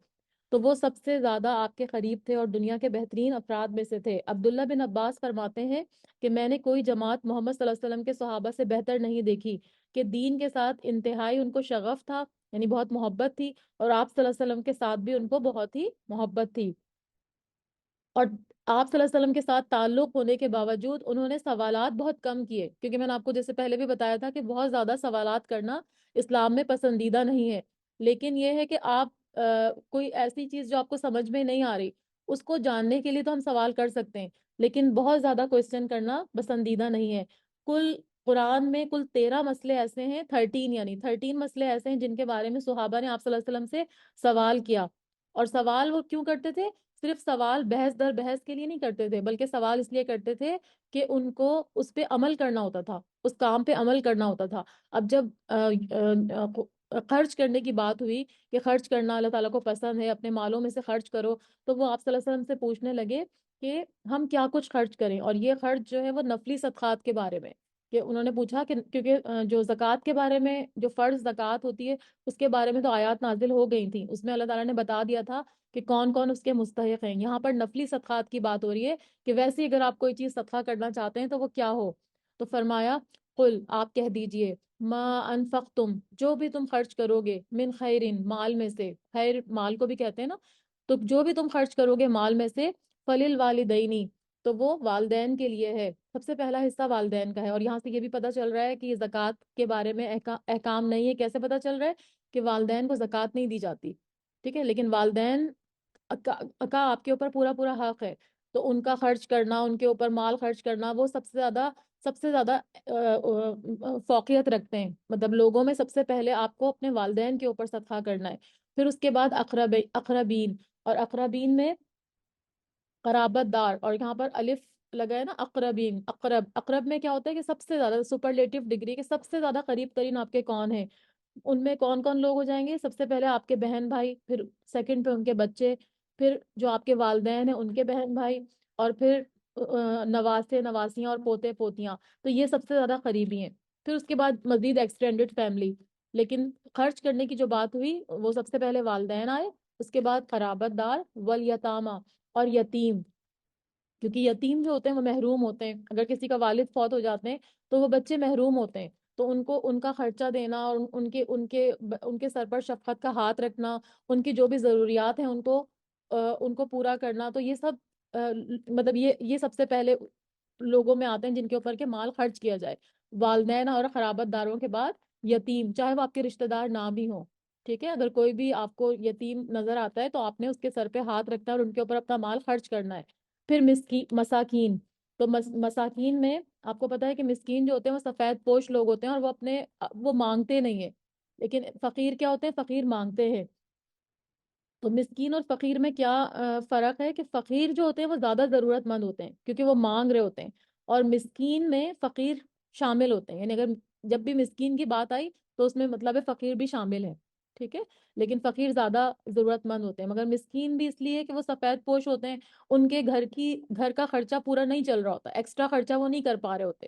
تو وہ سب سے زیادہ آپ کے قریب تھے اور دنیا کے بہترین افراد میں سے تھے۔ عبداللہ بن عباس فرماتے ہیں کہ میں نے کوئی جماعت محمد صلی اللہ علیہ وسلم کے صحابہ سے بہتر نہیں دیکھی، کہ دین کے ساتھ انتہائی ان کو شغف تھا، یعنی بہت محبت تھی، اور آپ صلی اللہ علیہ وسلم کے ساتھ بھی ان کو بہت ہی محبت تھی۔ اور آپ صلی اللہ علیہ وسلم کے ساتھ تعلق ہونے کے باوجود انہوں نے سوالات بہت کم کیے، کیونکہ میں نے آپ کو جیسے پہلے بھی بتایا تھا کہ بہت زیادہ سوالات کرنا اسلام میں پسندیدہ نہیں ہے، لیکن یہ ہے کہ آپ کوئی ایسی چیز جو آپ کو سمجھ میں نہیں آ رہی، اس کو جاننے کے لیے تو ہم سوال کر سکتے ہیں، لیکن بہت زیادہ کوشچن کرنا پسندیدہ نہیں ہے۔ قرآن میں کل 13 مسئلے ایسے ہیں، 13 یعنی 13 مسئلے ایسے ہیں جن کے بارے میں صحابہ نے آپ صلی اللہ علیہ وسلم سے سوال کیا۔ اور سوال وہ کیوں کرتے تھے؟ صرف سوال بحث در بحث کے لیے نہیں کرتے تھے، بلکہ سوال اس لیے کرتے تھے کہ ان کو اس پہ عمل کرنا ہوتا تھا، اس کام پہ عمل کرنا ہوتا تھا۔ اب جب خرچ کرنے کی بات ہوئی کہ خرچ کرنا اللہ تعالیٰ کو پسند ہے، اپنے مالوں میں سے خرچ کرو، تو وہ آپ صلی اللہ علیہ وسلم سے پوچھنے لگے کہ ہم کیا کچھ خرچ کریں، اور یہ خرچ جو ہے وہ نفلی صدقات کے بارے میں، کہ انہوں نے پوچھا کہ کیونکہ جو زکوٰۃ کے بارے میں، جو فرض زکوٰۃ ہوتی ہے اس کے بارے میں تو آیات نازل ہو گئی تھیں، اس میں اللہ تعالیٰ نے بتا دیا تھا کہ کون کون اس کے مستحق ہیں۔ یہاں پر نفلی صدقات کی بات ہو رہی ہے کہ ویسے اگر آپ کوئی چیز صدقہ کرنا چاہتے ہیں تو وہ کیا ہو، تو فرمایا قل، آپ کہہ دیجئے، ما انفقتم، جو بھی تم خرچ کرو گے، من خیرن، مال میں سے، خیر مال کو بھی کہتے ہیں نا، تو جو بھی تم خرچ کرو گے مال میں سے، فللوالدینی، تو وہ والدین کے لیے ہے، سب سے پہلا حصہ والدین کا ہے۔ اور یہاں سے یہ بھی پتہ چل رہا ہے کہ یہ زکوٰۃ کے بارے میں احکام نہیں ہے، کیسے پتہ چل رہا ہے کہ والدین کو زکوٰۃ نہیں دی جاتی، ٹھیک ہے، لیکن والدین کا آپ کے اوپر پورا پورا حق ہے، تو ان کا خرچ کرنا، ان کے اوپر مال خرچ کرنا، وہ سب سے زیادہ فوقیت رکھتے ہیں، مطلب لوگوں میں سب سے پہلے آپ کو اپنے والدین کے اوپر صدقہ کرنا ہے، پھر اس کے بعد اقربین، اور اقربین میں قرابت دار، اور یہاں پر الف لگا ہے نا، اقربین، اقرب میں کیا ہوتا ہے کہ سب سے زیادہ سپرلیٹو ڈگری کے سب سے زیادہ قریب ترین آپ کے کون ہیں، ان میں کون کون لوگ ہو جائیں گے؟ سب سے پہلے آپ کے بہن بھائی، پھر سیکنڈ پہ ان کے بچے، پھر جو آپ کے والدین ہیں ان کے بہن بھائی، اور پھر نواسے نواسیاں اور پوتے پوتیاں، تو یہ سب سے زیادہ قریبی ہیں، پھر اس کے بعد مزید ایکسٹینڈڈ فیملی، لیکن خرچ کرنے کی جو بات ہوئی وہ سب سے پہلے والدین آئے، اس کے بعد قرابت دار، والیتامہ، اور یتیم، کیونکہ یتیم جو ہوتے ہیں وہ محروم ہوتے ہیں، اگر کسی کا والد فوت ہو جاتے ہیں تو وہ بچے محروم ہوتے ہیں، تو ان کو ان کا خرچہ دینا، اور ان کے سر پر شفقت کا ہاتھ رکھنا، ان کی جو بھی ضروریات ہیں ان کو پورا کرنا، تو یہ سب مطلب یہ سب سے پہلے لوگوں میں آتے ہیں جن کے اوپر کے مال خرچ کیا جائے، والدین اور قرابت داروں کے بعد یتیم، چاہے وہ آپ کے رشتہ دار نہ بھی ہوں، ٹھیک ہے، اگر کوئی بھی آپ کو یتیم نظر آتا ہے تو آپ نے اس کے سر پہ ہاتھ رکھنا ہے اور ان کے اوپر اپنا مال خرچ کرنا ہے۔ پھر مساکین، تو مساکین میں آپ کو پتا ہے کہ مسکین جو ہوتے ہیں وہ سفید پوش لوگ ہوتے ہیں، اور وہ مانگتے نہیں ہیں، لیکن فقیر کیا ہوتے ہیں؟ فقیر مانگتے ہیں۔ تو مسکین اور فقیر میں کیا فرق ہے؟ کہ فقیر جو ہوتے ہیں وہ زیادہ ضرورت مند ہوتے ہیں کیونکہ وہ مانگ رہے ہوتے ہیں، اور مسکین میں فقیر شامل ہوتے ہیں، یعنی اگر جب بھی مسکین کی بات آئی تو اس میں مطلب ہے فقیر بھی شامل ہے، ٹھیک ہے، لیکن فقیر زیادہ ضرورت مند ہوتے ہیں، مگر مسکین بھی اس لیے کہ وہ سفید پوش ہوتے ہیں، ان کے گھر کا خرچہ پورا نہیں چل رہا ہوتا، ایکسٹرا خرچہ وہ نہیں کر پا رہے ہوتے،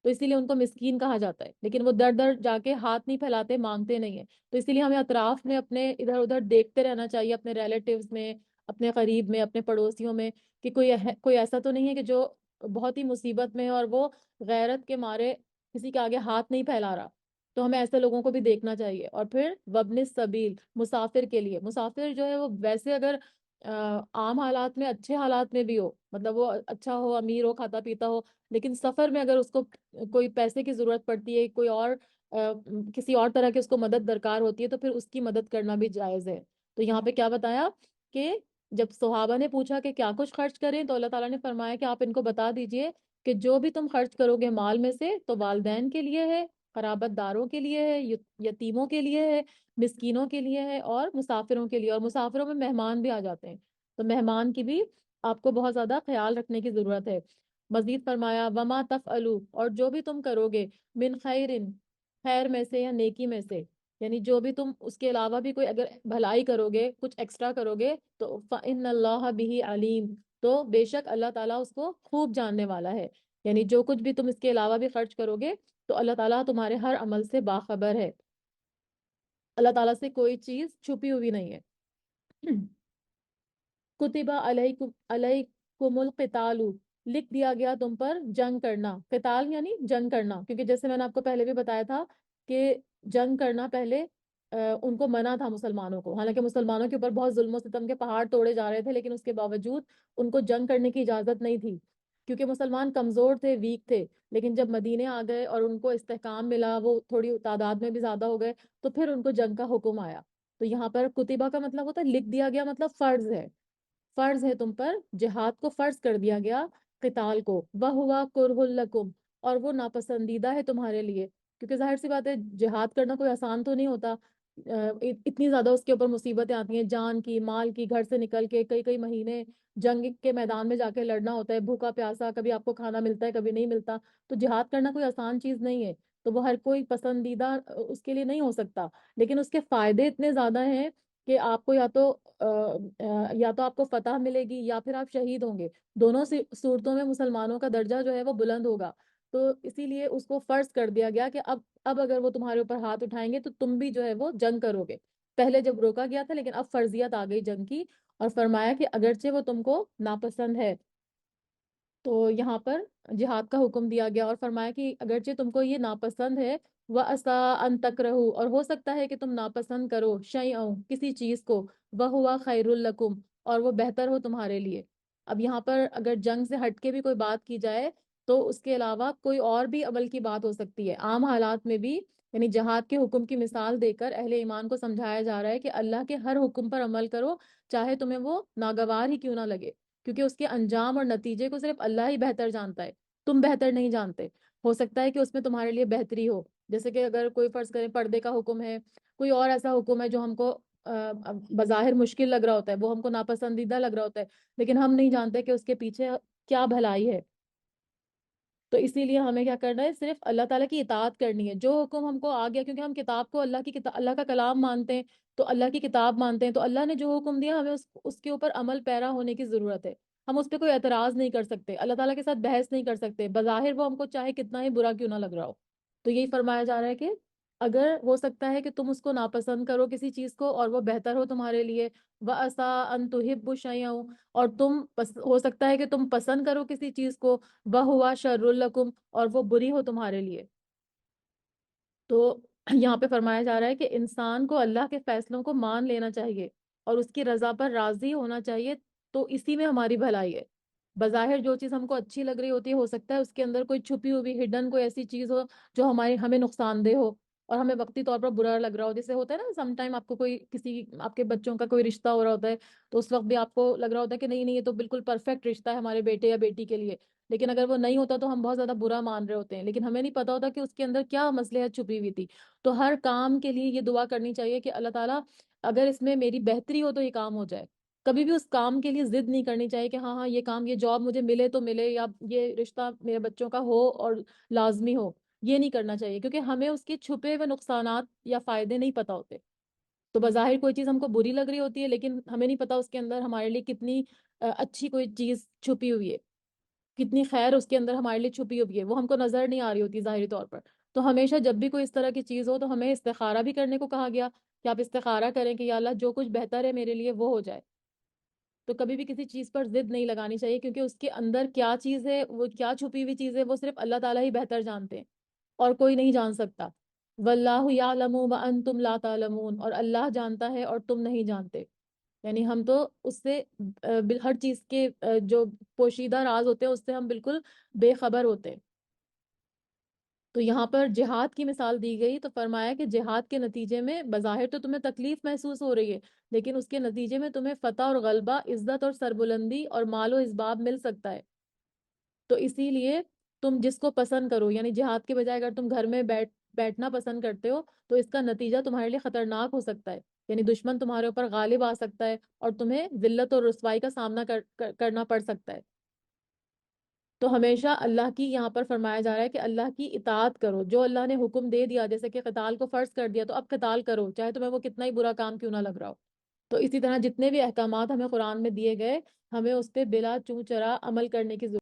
تو اسی لیے ان کو مسکین کہا جاتا ہے، لیکن وہ در در جا کے ہاتھ نہیں پھیلاتے، مانگتے نہیں ہیں، تو اسی لیے ہمیں اطراف میں اپنے ادھر ادھر دیکھتے رہنا چاہیے، اپنے ریلیٹیوز میں، اپنے قریب میں، اپنے پڑوسیوں میں، کہ کوئی ایسا تو نہیں ہے کہ جو بہت ہی مصیبت میں ہے اور وہ غیرت کے مارے کسی کے آگے ہاتھ نہیں پھیلا رہا، تو ہمیں ایسے لوگوں کو بھی دیکھنا چاہیے. اور پھر وابن السبیل، مسافر کے لیے. مسافر جو ہے وہ ویسے اگر عام حالات میں، اچھے حالات میں بھی ہو، مطلب وہ اچھا ہو، امیر ہو، کھاتا پیتا ہو، لیکن سفر میں اگر اس کو کوئی پیسے کی ضرورت پڑتی ہے، کوئی اور کسی اور طرح کی اس کو مدد درکار ہوتی ہے، تو پھر اس کی مدد کرنا بھی جائز ہے. تو یہاں پہ کیا بتایا کہ جب صحابہ نے پوچھا کہ کیا کچھ خرچ کریں، تو اللہ تعالیٰ نے فرمایا کہ آپ ان کو بتا دیجئے کہ جو بھی تم خرچ کرو گے مال میں سے، تو والدین کے لیے ہے، قرابت داروں کے لیے ہے، یتیموں کے لیے ہے، مسکینوں کے لیے ہے، اور مسافروں کے لیے. اور مسافروں میں مہمان بھی آ جاتے ہیں، تو مہمان کی بھی آپ کو بہت زیادہ خیال رکھنے کی ضرورت ہے. مزید فرمایا وما تفعلوا، اور جو بھی تم کرو گے، من خیرن، خیر میں سے یا نیکی میں سے، یعنی جو بھی تم اس کے علاوہ بھی کوئی اگر بھلائی کرو گے، کچھ ایکسٹرا کرو گے، تو فإن اللہ بہ علیم، تو بے شک اللہ تعالیٰ اس کو خوب جاننے والا ہے. یعنی جو کچھ بھی تم اس کے علاوہ بھی خرچ کرو گے، تو اللہ تعالیٰ تمہارے ہر عمل سے باخبر ہے. اللہ تعالیٰ سے کوئی چیز چھپی ہوئی نہیں ہے. کتبہ علیکم القتال، لکھ دیا گیا تم پر جنگ کرنا. قتال یعنی جنگ کرنا، کیونکہ جیسے میں نے آپ کو پہلے بھی بتایا تھا کہ جنگ کرنا پہلے ان کو منع تھا مسلمانوں کو. حالانکہ مسلمانوں کے اوپر بہت ظلم و ستم کے پہاڑ توڑے جا رہے تھے، لیکن اس کے باوجود ان کو جنگ کرنے کی اجازت نہیں تھی، کیونکہ مسلمان کمزور تھے، ویک تھے. لیکن جب مدینے آ گئے اور ان کو استحکام ملا، وہ تھوڑی تعداد میں بھی زیادہ ہو گئے، تو پھر ان کو جنگ کا حکم آیا. تو یہاں پر کتبہ کا مطلب ہوتا ہے لکھ دیا گیا، مطلب فرض ہے، فرض ہے تم پر، جہاد کو فرض کر دیا گیا، قتال کو. وَهُوَ كُرْهٌ لَكُمْ، اور وہ ناپسندیدہ ہے تمہارے لیے. کیونکہ ظاہر سی بات ہے جہاد کرنا کوئی آسان تو نہیں ہوتا. اتنی زیادہ اس کے اوپر مصیبتیں آتی ہیں، جان کی، مال کی، گھر سے نکل کے کئی کئی مہینے جنگ کے میدان میں جا کے لڑنا ہوتا ہے، بھوکا پیاسا، کبھی آپ کو کھانا ملتا ہے، کبھی نہیں ملتا. تو جہاد کرنا کوئی آسان چیز نہیں ہے. تو وہ ہر کوئی پسندیدہ اس کے لیے نہیں ہو سکتا، لیکن اس کے فائدے اتنے زیادہ ہیں کہ آپ کو یا تو آپ کو فتح ملے گی، یا پھر آپ شہید ہوں گے. دونوں صورتوں میں مسلمانوں کا درجہ جو ہے وہ بلند ہوگا. تو اسی لیے اس کو فرض کر دیا گیا کہ اب اگر وہ تمہارے اوپر ہاتھ اٹھائیں گے تو تم بھی جو ہے وہ جنگ کرو گے. پہلے جب روکا گیا تھا، لیکن اب فرضیت آ گئی جنگ کی. اور فرمایا کہ اگرچہ وہ تم کو ناپسند ہے، تو یہاں پر جہاد کا حکم دیا گیا. اور فرمایا کہ اگرچہ تم کو یہ ناپسند ہے، وَعَسَىٰ أَن تَكْرَهُوا، اور ہو سکتا ہے کہ تم ناپسند کرو، شَيْئًا، کسی چیز کو، وَهُوَ خَيْرٌ لَكُمْ، اور وہ بہتر ہو تمہارے لیے. اب یہاں پر اگر جنگ سے ہٹ کے بھی کوئی بات کی جائے، تو اس کے علاوہ کوئی اور بھی عمل کی بات ہو سکتی ہے عام حالات میں بھی. یعنی جہاد کے حکم کی مثال دے کر اہل ایمان کو سمجھایا جا رہا ہے کہ اللہ کے ہر حکم پر عمل کرو، چاہے تمہیں وہ ناگوار ہی کیوں نہ لگے، کیونکہ اس کے انجام اور نتیجے کو صرف اللہ ہی بہتر جانتا ہے، تم بہتر نہیں جانتے. ہو سکتا ہے کہ اس میں تمہارے لیے بہتری ہو، جیسے کہ اگر کوئی فرض کریں پردے کا حکم ہے، کوئی اور ایسا حکم ہے جو ہم کو بظاہر مشکل لگ رہا ہوتا ہے، وہ ہم کو ناپسندیدہ لگ رہا ہوتا ہے، لیکن ہم نہیں جانتے کہ اس کے پیچھے کیا بھلائی ہے. تو اسی لیے ہمیں کیا کرنا ہے، صرف اللہ تعالیٰ کی اطاعت کرنی ہے. جو حکم ہم کو آ گیا، کیونکہ ہم کتاب کو اللہ کا کلام مانتے ہیں، تو اللہ کی کتاب مانتے ہیں، تو اللہ نے جو حکم دیا ہمیں اس کے اوپر عمل پیرا ہونے کی ضرورت ہے. ہم اس پہ کوئی اعتراض نہیں کر سکتے، اللہ تعالیٰ کے ساتھ بحث نہیں کر سکتے، بظاہر وہ ہم کو چاہے کتنا ہی برا کیوں نہ لگ رہا ہو. تو یہی فرمایا جا رہا ہے کہ اگر ہو سکتا ہے کہ تم اس کو ناپسند کرو کسی چیز کو، اور وہ بہتر ہو تمہارے لیے. وَعَسَىٰ أَن تُحِبُّوا شَيْئًا، اور ہو سکتا ہے کہ تم پسند کرو کسی چیز کو. وَهُوَ شَرٌّ لَكُمْ، اور وہ بری ہو تمہارے لیے. تو یہاں پہ فرمایا جا رہا ہے کہ انسان کو اللہ کے فیصلوں کو مان لینا چاہیے اور اس کی رضا پر راضی ہونا چاہیے. تو اسی میں ہماری بھلائی ہے. بظاہر جو چیز ہم کو اچھی لگ رہی ہوتی ہے، ہو سکتا ہے اس کے اندر کوئی چھپی ہوئی ہڈن کوئی ایسی چیز ہو جو ہمیں نقصان دہ ہو اور ہمیں وقتی طور پر برا لگ رہا ہو. جیسے ہوتا ہے نا سم ٹائم آپ کو آپ کے بچوں کا کوئی رشتہ ہو رہا ہوتا ہے، تو اس وقت بھی آپ کو لگ رہا ہوتا ہے کہ نہیں نہیں، یہ تو بالکل پرفیکٹ رشتہ ہے ہمارے بیٹے یا بیٹی کے لیے. لیکن اگر وہ نہیں ہوتا تو ہم بہت زیادہ برا مان رہے ہوتے ہیں، لیکن ہمیں نہیں پتا ہوتا کہ اس کے اندر کیا مصلحت چھپی ہوئی تھی. تو ہر کام کے لیے یہ دعا کرنی چاہیے کہ اللہ تعالیٰ اگر اس میں میری بہتری ہو تو یہ کام ہو جائے. کبھی بھی اس کام کے لیے ضد نہیں کرنی چاہیے کہ ہاں ہاں یہ کام، یہ جاب مجھے ملے تو ملے، یا یہ رشتہ میرے بچوں کا ہو اور لازمی ہو. یہ نہیں کرنا چاہیے، کیونکہ ہمیں اس کے چھپے ہوئے نقصانات یا فائدے نہیں پتا ہوتے. تو بظاہر کوئی چیز ہم کو بری لگ رہی ہوتی ہے، لیکن ہمیں نہیں پتا اس کے اندر ہمارے لیے کتنی اچھی کوئی چیز چھپی ہوئی ہے، کتنی خیر اس کے اندر ہمارے لیے چھپی ہوئی ہے، وہ ہم کو نظر نہیں آ رہی ہوتی ظاہری طور پر. تو ہمیشہ جب بھی کوئی اس طرح کی چیز ہو تو ہمیں استخارہ بھی کرنے کو کہا گیا کہ آپ استخارہ کریں کہ یا اللہ جو کچھ بہتر ہے میرے لیے وہ ہو جائے. تو کبھی بھی کسی چیز پر ضد نہیں لگانی چاہیے، کیونکہ اس کے اندر کیا چیز ہے، وہ کیا چھپی ہوئی چیز ہے، وہ صرف اللہ تعالیٰ ہی بہتر جانتے ہیں اور کوئی نہیں جان سکتا. واللہ یعلم وانتم لا تعلمون، اور اللہ جانتا ہے اور تم نہیں جانتے. یعنی ہم تو اس سے ہر چیز کے جو پوشیدہ راز ہوتے ہیں اس سے ہم بالکل بے خبر ہوتے ہیں. تو یہاں پر جہاد کی مثال دی گئی تو فرمایا کہ جہاد کے نتیجے میں بظاہر تو تمہیں تکلیف محسوس ہو رہی ہے، لیکن اس کے نتیجے میں تمہیں فتح اور غلبہ، عزت اور سربلندی اور مال و اسباب مل سکتا ہے. تو اسی لیے تم جس کو پسند کرو، یعنی جہاد کے بجائے اگر تم گھر میں بیٹھنا پسند کرتے ہو تو اس کا نتیجہ تمہارے لیے خطرناک ہو سکتا ہے. یعنی دشمن تمہارے اوپر غالب آ سکتا ہے اور تمہیں ذلت اور رسوائی کا سامنا کرنا پڑ سکتا ہے. تو ہمیشہ اللہ کی یہاں پر فرمایا جا رہا ہے کہ اللہ کی اطاعت کرو. جو اللہ نے حکم دے دیا، جیسے کہ قتال کو فرض کر دیا، تو اب قتال کرو، چاہے تمہیں وہ کتنا ہی برا کام کیوں نہ لگ رہا ہو. تو اسی طرح جتنے بھی احکامات ہمیں قرآن میں دیے گئے، ہمیں اس پہ بلا چوں چرا عمل کرنے کی ضرورت.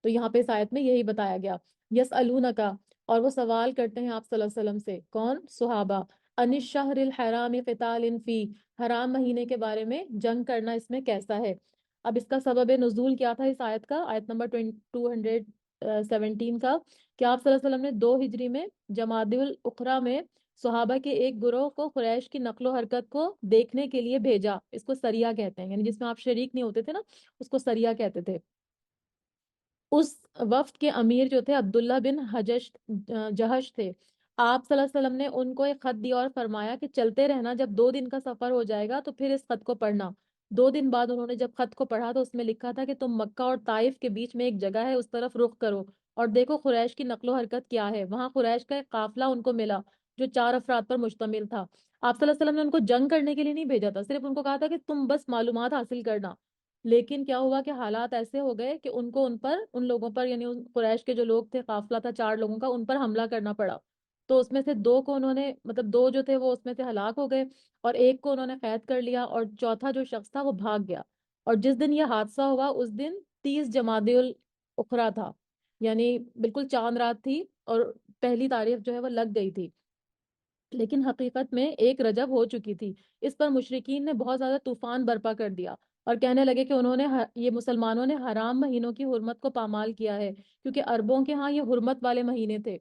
تو یہاں پہ اس آیت میں یہی بتایا گیا. یسألونکا، اور وہ سوال کرتے ہیں آپ صلی اللہ علیہ وسلم سے. کون؟ صحابہ. ان الشہر الحرام قتال فی، حرام مہینے کے بارے میں جنگ کرنا اس میں کیسا ہے. اب اس کا سبب نزول کیا تھا اس آیت کا، آیت نمبر 217 کا، کہ آپ صلی اللہ علیہ وسلم نے 2 ہجری میں جمادی الاخری میں صحابہ کے ایک گروہ کو قریش کی نقل و حرکت کو دیکھنے کے لیے بھیجا. اس کو سریہ کہتے ہیں، یعنی جس میں آپ شریک نہیں ہوتے تھے نا، اس کو سریہ کہتے تھے. اس وفد کے امیر جو تھے عبداللہ بن جہش تھے. آپ صلی اللہ علیہ وسلم نے ان کو ایک خط دیا اور فرمایا کہ چلتے رہنا، جب 2 دن کا سفر ہو جائے گا تو پھر اس خط کو پڑھنا. 2 دن بعد انہوں نے جب خط کو پڑھا تو اس میں لکھا تھا کہ تم مکہ اور طائف کے بیچ میں ایک جگہ ہے، اس طرف رخ کرو اور دیکھو قریش کی نقل و حرکت کیا ہے. وہاں قریش کا ایک قافلہ ان کو ملا جو 4 افراد پر مشتمل تھا. آپ صلی اللہ علیہ وسلم نے ان کو جنگ کرنے کے لیے نہیں بھیجا تھا، صرف ان کو کہا تھا کہ تم بس معلومات حاصل کرنا. لیکن کیا ہوا کہ حالات ایسے ہو گئے کہ ان کو ان لوگوں پر، یعنی ان قریش کے جو لوگ تھے، قافلہ تھا 4 لوگوں کا، ان پر حملہ کرنا پڑا. تو اس میں سے 2 کو انہوں نے، مطلب 2 جو تھے وہ اس میں سے ہلاک ہو گئے، اور ایک کو انہوں نے قید کر لیا، اور چوتھا جو شخص تھا وہ بھاگ گیا. اور جس دن یہ حادثہ ہوا اس دن 30 جمادی الاخری تھا، یعنی بالکل چاند رات تھی اور پہلی تاریخ جو ہے وہ لگ گئی تھی، لیکن حقیقت میں 1 رجب ہو چکی تھی. اس پر مشرکین نے بہت زیادہ طوفان برپا کر دیا اور کہنے لگے کہ انہوں نے یہ مسلمانوں نے حرام مہینوں کی حرمت کو پامال کیا ہے، کیونکہ عربوں کے ہاں یہ حرمت والے مہینے تھے.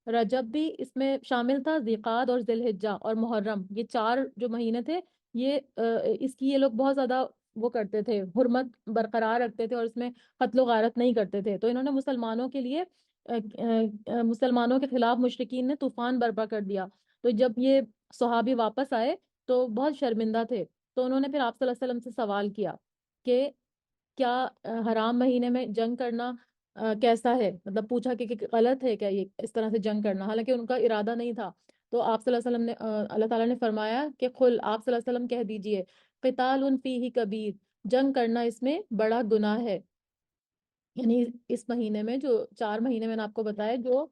رجب بھی اس میں شامل تھا، ذیقعد اور ذی الحجہ اور محرم، یہ 4 جو مہینے تھے، یہ اس کی یہ لوگ بہت زیادہ وہ کرتے تھے، حرمت برقرار رکھتے تھے اور اس میں قتل و غارت نہیں کرتے تھے. تو انہوں نے مسلمانوں کے لیے مسلمانوں کے خلاف مشرکین نے طوفان برپا کر دیا. تو جب یہ صحابی واپس آئے تو بہت شرمندہ تھے. تو انہوں نے پھر آپ صلی اللہ علیہ وسلم سے سوال کیا کہ کیا حرام مہینے میں جنگ کرنا کیسا ہے، مطلب پوچھا کہ غلط ہے کیا یہ اس طرح سے جنگ کرنا، حالانکہ ان کا ارادہ نہیں تھا. تو آپ صلی اللہ علیہ وسلم نے اللہ تعالیٰ نے فرمایا کہ قل، آپ صلی اللہ علیہ وسلم کہہ دیجئے، قتال فیہ کبیر، جنگ کرنا اس میں بڑا گناہ ہے. یعنی اس مہینے میں جو 4 مہینے میں نے آپ کو بتایا جو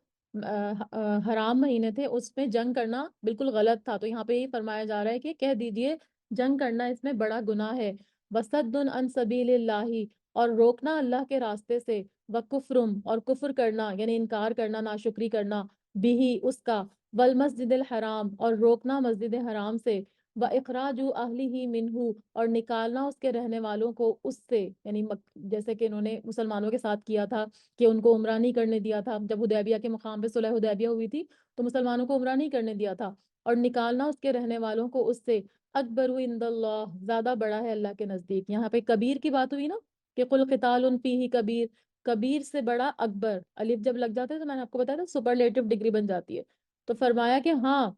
حرام مہینے تھے، اس میں جنگ کرنا بالکل غلط تھا. تو یہاں پہ یہ فرمایا جا رہا ہے کہ کہہ دیجئے جنگ کرنا اس میں بڑا گناہ ہے. وَصَدٌّ عَن سَبِيلِ اللَّهِ، اور روکنا اللہ کے راستے سے، وَكُفْرٌ، اور کفر کرنا یعنی انکار کرنا، ناشکری کرنا، بِهِ، اس کا، وَالْمَسْجِدِ الْحَرَام، اور روکنا مسجد حرام سے، وَإِخْرَاجُ أَهْلِهِ مِنْهُ، اور نکالنا اس کے رہنے والوں کو اس سے، یعنی جیسے کہ انہوں نے مسلمانوں کے ساتھ کیا تھا کہ ان کو عمرہ نہیں کرنے دیا تھا. جب حدیبیہ کے مقام پہ صلح حدیبیہ ہوئی تھی تو مسلمانوں کو عمرہ نہیں کرنے دیا تھا، اور نکالنا اس کے رہنے والوں کو اس سے، اکبر عند اللہ، زیادہ بڑا ہے اللہ کے نزدیک. یہاں پہ کبیر کی بات ہوئی نا کہ قل قتال فیہ کبیر، کبیر سے بڑا اکبر، الف جب لگ جاتے ہیں تو میں نے آپ کو بتایا تھا سپرلیٹو ڈگری بن جاتی ہے. تو فرمایا کہ ہاں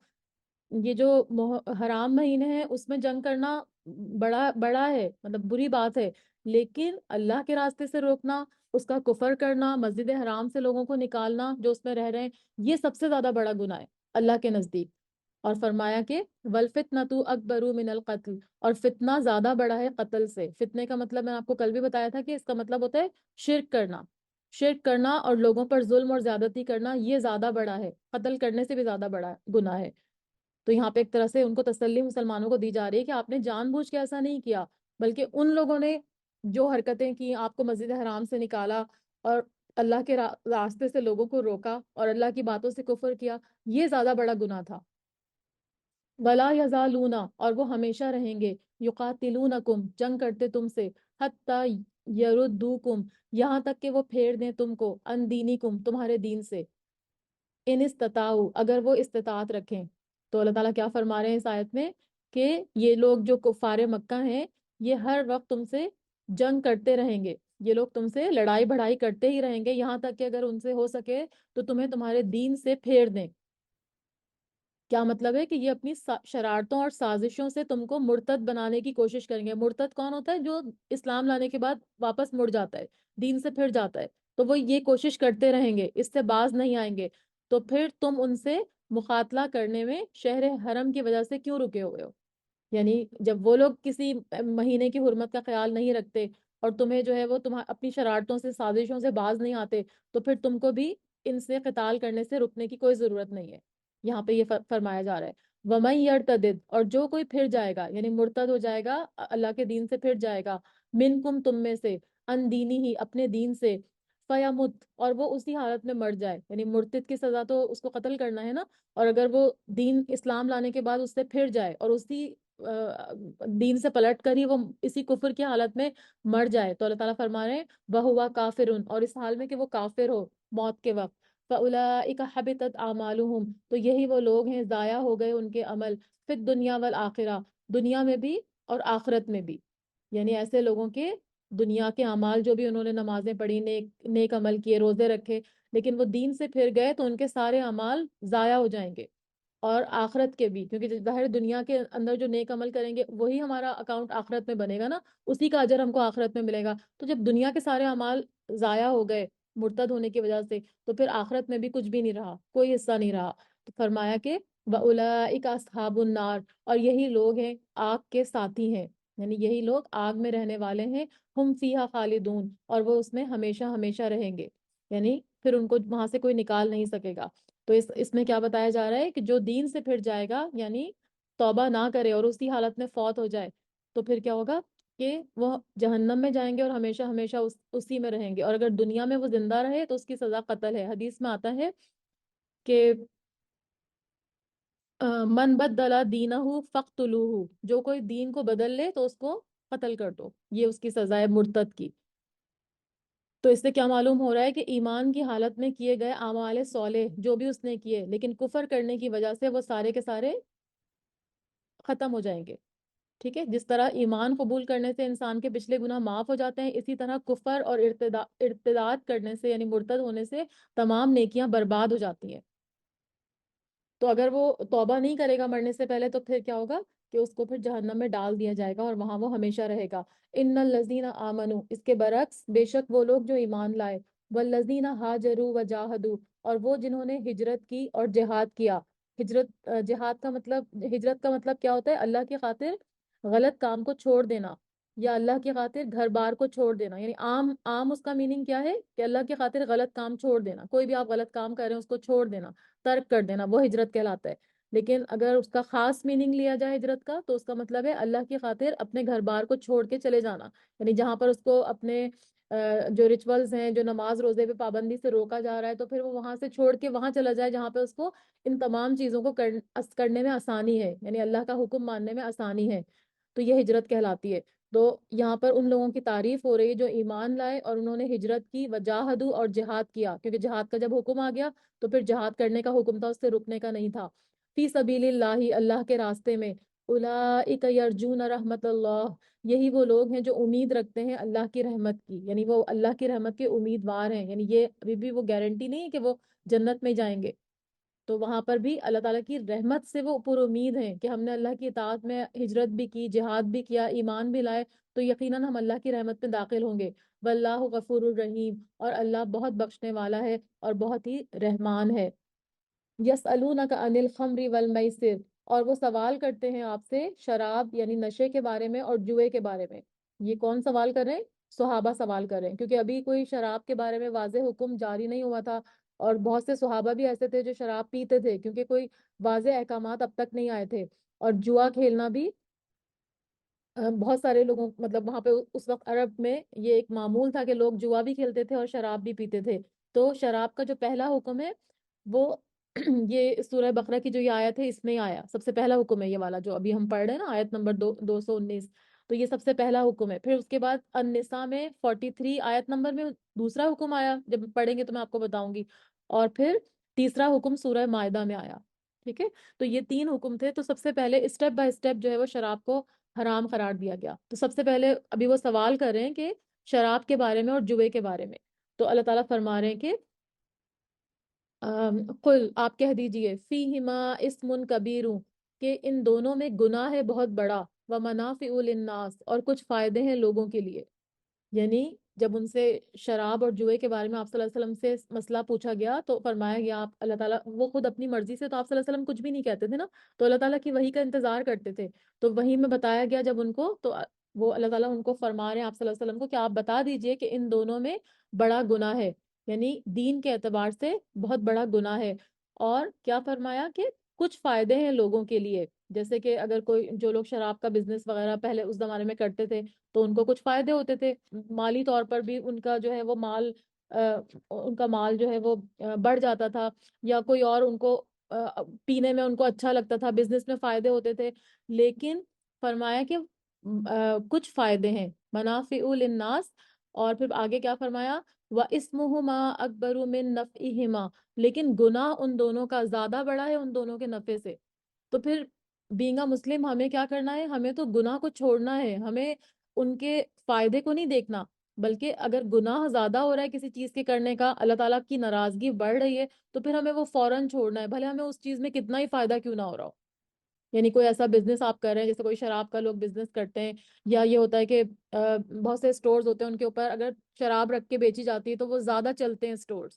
یہ جو حرام مہینے ہیں اس میں جنگ کرنا بڑا بڑا ہے، مطلب بری بات ہے، لیکن اللہ کے راستے سے روکنا، اس کا کفر کرنا، مسجد حرام سے لوگوں کو نکالنا جو اس میں رہ رہے ہیں، یہ سب سے زیادہ بڑا گناہ ہے اللہ کے نزدیک. اور فرمایا کہ والفتنۃ اکبر من القتل، اور فتنہ زیادہ بڑا ہے قتل سے. فتنے کا مطلب میں نے آپ کو کل بھی بتایا تھا کہ اس کا مطلب ہوتا ہے شرک کرنا. شرک کرنا اور لوگوں پر ظلم اور زیادتی کرنا یہ زیادہ بڑا ہے، قتل کرنے سے بھی زیادہ بڑا گناہ ہے. تو یہاں پہ ایک طرح سے ان کو تسلی مسلمانوں کو دی جا رہی ہے کہ آپ نے جان بوجھ کے ایسا نہیں کیا، بلکہ ان لوگوں نے جو حرکتیں کی، آپ کو مسجد حرام سے نکالا اور اللہ کے راستے سے لوگوں کو روکا اور اللہ کی باتوں سے کفر کیا، یہ زیادہ بڑا گناہ تھا. ولا یزالون، اور وہ ہمیشہ رہیں گے، یقاتلونکم، جنگ کرتے تم سے، حتی یردوکم، یہاں تک کہ وہ پھیر دیں تم کو، ان دینکم، تمہارے دین سے. ان استطاعوا، اگر وہ استطاعت رکھیں. تو اللہ تعالیٰ کیا فرما رہے ہیں اس آیت میں کہ یہ لوگ جو کفار مکہ ہیں یہ ہر وقت تم سے جنگ کرتے رہیں گے، یہ لوگ تم سے لڑائی بڑھائی کرتے ہی رہیں گے، یہاں تک کہ اگر ان سے ہو سکے تو تمہیں تمہارے دین سے پھیر دیں. کیا مطلب ہے کہ یہ اپنی شرارتوں اور سازشوں سے تم کو مرتد بنانے کی کوشش کریں گے. مرتد کون ہوتا ہے؟ جو اسلام لانے کے بعد واپس مڑ جاتا ہے، دین سے پھر جاتا ہے. تو وہ یہ کوشش کرتے رہیں گے، اس سے باز نہیں آئیں گے. تو پھر تم ان سے مقاتلہ کرنے میں شہر حرم کی وجہ سے کیوں رکے ہوئے ہو؟ یعنی جب وہ لوگ کسی مہینے کی حرمت کا خیال نہیں رکھتے اور تمہیں جو ہے وہ اپنی شرارتوں سے سازشوں سے باز نہیں آتے، تو پھر تم کو بھی ان سے قتال کرنے سے رکنے کی کوئی ضرورت نہیں ہے. یہاں پہ یہ فرمایا جا رہا ہے وَمَن يَرْتَدِدْ، اور جو کوئی پھر جائے گا یعنی مرتد ہو جائے گا، اللہ کے دین سے پھر جائے گا، منکم تم میں سے، ان دینی ہی اپنے دین سے، فیمت اور وہ اسی حالت میں مر جائے. یعنی مرتد کی سزا تو اس کو قتل کرنا ہے نا، اور اگر وہ دین اسلام لانے کے بعد اس سے پھر جائے اور اسی دین سے پلٹ کر ہی وہ اسی کفر کی حالت میں مر جائے، تو اللہ تعالیٰ فرما رہے ہیں وَهُوَ كَافِرٌ، اور اس حال میں کہ وہ کافر ہو موت کے وقت، فَأُولَٰئِكَ حَبِطَتْ أَعْمَالُهُمْ، تو یہی وہ لوگ ہیں ضائع ہو گئے ان کے عمل، فی الدنیا والآخرہ، دنیا میں بھی اور آخرت میں بھی. یعنی ایسے لوگوں کے دنیا کے اعمال جو بھی انہوں نے نمازیں پڑھی، نیک عمل کیے، روزے رکھے، لیکن وہ دین سے پھر گئے تو ان کے سارے اعمال ضائع ہو جائیں گے. اور آخرت کے بھی، کیونکہ ظاہر دنیا کے اندر جو نیک عمل کریں گے وہی ہمارا اکاؤنٹ آخرت میں بنے گا نا، اسی کا اجر ہم کو آخرت میں ملے گا. تو جب دنیا کے سارے اعمال ضائع ہو گئے مرتد ہونے کی وجہ سے، تو پھر آخرت میں بھی کچھ بھی نہیں رہا، کوئی حصہ نہیں رہا. تو فرمایا کہ وَأُولَٰئِكَ أَصْحَابُ النَّارِ، اور یہی لوگ ہیں آگ کے ساتھی ہیں، یعنی یہی لوگ آگ میں رہنے والے ہیں، ہم فیہا خالدون، اور وہ اس میں ہمیشہ ہمیشہ رہیں گے، یعنی پھر ان کو وہاں سے کوئی نکال نہیں سکے گا. تو اس میں کیا بتایا جا رہا ہے کہ جو دین سے پھر جائے گا یعنی توبہ نہ کرے اور اسی حالت میں فوت ہو جائے، تو پھر کیا ہوگا کہ وہ جہنم میں جائیں گے اور ہمیشہ ہمیشہ اسی میں رہیں گے. اور اگر دنیا میں وہ زندہ رہے تو اس کی سزا قتل ہے. حدیث میں آتا ہے کہ من بدل دینہ فقتلوہ، جو کوئی دین کو بدل لے تو اس کو قتل کر دو، یہ اس کی سزا ہے مرتد کی. تو اس سے کیا معلوم ہو رہا ہے کہ ایمان کی حالت میں کیے گئے اعمال صالح جو بھی اس نے کیے لیکن کفر کرنے کی وجہ سے وہ سارے کے سارے ختم ہو جائیں گے. ٹھیک ہے، جس طرح ایمان قبول کرنے سے انسان کے پچھلے گناہ معاف ہو جاتے ہیں، اسی طرح کفر اور ارتداد کرنے سے یعنی مرتد ہونے سے تمام نیکیاں برباد ہو جاتی ہیں. تو اگر وہ توبہ نہیں کرے گا مرنے سے پہلے تو پھر کیا ہوگا کہ اس کو پھر جہنم میں ڈال دیا جائے گا اور وہاں وہ ہمیشہ رہے گا. ان الذین آمنوا، اس کے برعکس بے شک وہ لوگ جو ایمان لائے، والذین ہاجروا وجاہدوا، اور وہ جنہوں نے ہجرت کی اور جہاد کیا. جہاد کا مطلب، ہجرت کا مطلب کیا ہوتا ہے؟ اللہ کی خاطر غلط کام کو چھوڑ دینا، یا اللہ کی خاطر گھر بار کو چھوڑ دینا. یعنی عام اس کا میننگ کیا ہے کہ اللہ کی خاطر غلط کام چھوڑ دینا. کوئی بھی آپ غلط کام کر رہے ہیں اس کو چھوڑ دینا، ترک کر دینا، وہ ہجرت کہلاتا ہے. لیکن اگر اس کا خاص میننگ لیا جائے ہجرت کا تو اس کا مطلب ہے اللہ کی خاطر اپنے گھر بار کو چھوڑ کے چلے جانا. یعنی جہاں پر اس کو اپنے جو ریچولز ہیں، جو نماز روزے پہ پابندی سے روکا جا رہا ہے، تو پھر وہ وہاں سے چھوڑ کے وہاں چلا جائے جہاں پہ اس کو ان تمام چیزوں کو کرنے میں آسانی ہے، یعنی اللہ کا حکم ماننے میں آسانی ہے. تو یہ ہجرت کہلاتی ہے. تو یہاں پر ان لوگوں کی تعریف ہو رہی ہے جو ایمان لائے اور انہوں نے ہجرت کی، وجاہدوا اور جہاد کیا، کیونکہ جہاد کا جب حکم آ گیا تو پھر جہاد کرنے کا حکم تھا، اس سے رکنے کا نہیں تھا. فی سبیل اللہ، اللہ کے راستے میں. اولئک یرجون رحمت اللہ، یہی وہ لوگ ہیں جو امید رکھتے ہیں اللہ کی رحمت کی، یعنی وہ اللہ کی رحمت کے امیدوار ہیں. یعنی یہ ابھی بھی وہ گارنٹی نہیں ہے کہ وہ جنت میں جائیں گے. تو وہاں پر بھی اللہ تعالیٰ کی رحمت سے وہ پر امید ہیں کہ ہم نے اللہ کی اطاعت میں ہجرت بھی کی، جہاد بھی کیا، ایمان بھی لائے، تو یقیناً ہم اللہ کی رحمت میں داخل ہوں گے. واللہ غفور الرحیم، اور اللہ بہت بخشنے والا ہے اور بہت ہی رحمان ہے. یسألونک عن الخمر والمیسر، اور وہ سوال کرتے ہیں آپ سے شراب یعنی نشے کے بارے میں اور جوئے کے بارے میں. یہ کون سوال کر رہے ہیں؟ صحابہ سوال کر رہے ہیں، کیونکہ ابھی کوئی شراب کے بارے میں واضح حکم جاری نہیں ہوا تھا، اور بہت سے صحابہ بھی ایسے تھے جو شراب پیتے تھے کیونکہ کوئی واضح احکامات اب تک نہیں آئے تھے. اور جوا کھیلنا بھی بہت سارے لوگوں، مطلب وہاں پہ اس وقت عرب میں یہ ایک معمول تھا کہ لوگ جوا بھی کھیلتے تھے اور شراب بھی پیتے تھے. تو شراب کا جو پہلا حکم ہے وہ یہ سورہ بقرہ کی جو یہ آیت ہے اس میں آیا، سب سے پہلا حکم ہے یہ والا جو ابھی ہم پڑھ رہے ہیں نا، آیت نمبر 219. تو یہ سب سے پہلا حکم ہے. پھر اس کے بعد النساء میں 43 آیت نمبر میں دوسرا حکم آیا، جب پڑھیں گے تو میں آپ کو بتاؤں گی. اور پھر تیسرا حکم سورہ مائدہ میں آیا. ٹھیک ہے. تو یہ 3 حکم تھے. تو سب سے پہلے اسٹیپ بائی اسٹیپ جو ہے وہ شراب کو حرام قرار دیا گیا. تو سب سے پہلے ابھی وہ سوال کر رہے ہیں کہ شراب کے بارے میں اور جوئے کے بارے میں. تو اللہ تعالیٰ فرما رہے ہیں کہ قل آپ کہہ دیجئے فیہما اسم کبیر، کہ ان دونوں میں گناہ ہے بہت بڑا، ومنافع للناس اور کچھ فائدے ہیں لوگوں کے لیے. یعنی جب ان سے شراب اور جوئے کے بارے میں آپ صلی اللہ علیہ وسلم سے مسئلہ پوچھا گیا تو فرمایا گیا آپ اللہ تعالیٰ وہ خود اپنی مرضی سے تو آپ صلی اللہ علیہ وسلم کچھ بھی نہیں کہتے تھے نا، تو اللہ تعالیٰ کی وحی کا انتظار کرتے تھے. تو وحی میں بتایا گیا جب ان کو، تو وہ اللہ تعالیٰ ان کو فرما رہے ہیں آپ صلی اللہ علیہ وسلم کو کہ آپ بتا دیجئے کہ ان دونوں میں بڑا گناہ ہے، یعنی دین کے اعتبار سے بہت بڑا گناہ ہے. اور کیا فرمایا کہ کچھ فائدے ہیں لوگوں کے لیے، جیسے کہ اگر کوئی جو لوگ شراب کا بزنس وغیرہ پہلے اس زمانے میں کرتے تھے تو ان کو کچھ فائدے ہوتے تھے، مالی طور پر بھی ان کا جو ہے وہ مال ان کا مال جو ہے وہ بڑھ جاتا تھا، یا کوئی اور ان کو پینے میں ان کو اچھا لگتا تھا، بزنس میں فائدے ہوتے تھے. لیکن فرمایا کہ کچھ فائدے ہیں منافع للناس. اور پھر آگے کیا فرمایا وَإِسْمُهُمَا أَكْبَرُ مِن نَفْعِهِمَا، لیکن گناہ ان دونوں کا زیادہ بڑا ہے ان دونوں کے نفع سے. تو پھر بینگا مسلم ہمیں کیا کرنا ہے، ہمیں تو گناہ کو چھوڑنا ہے، ہمیں ان کے فائدے کو نہیں دیکھنا، بلکہ اگر گناہ زیادہ ہو رہا ہے کسی چیز کے کرنے کا، اللہ تعالیٰ کی ناراضگی بڑھ رہی ہے، تو پھر ہمیں وہ فوراً چھوڑنا ہے، بھلے ہمیں اس چیز میں کتنا ہی فائدہ کیوں نہ ہو رہا ہو. یعنی کوئی ایسا بزنس آپ کر رہے ہیں، جیسے کوئی شراب کا لوگ بزنس کرتے ہیں، یا یہ ہوتا ہے کہ بہت سے سٹورز ہوتے ہیں ان کے اوپر اگر شراب رکھ کے بیچی جاتی ہے تو وہ زیادہ چلتے ہیں سٹورز.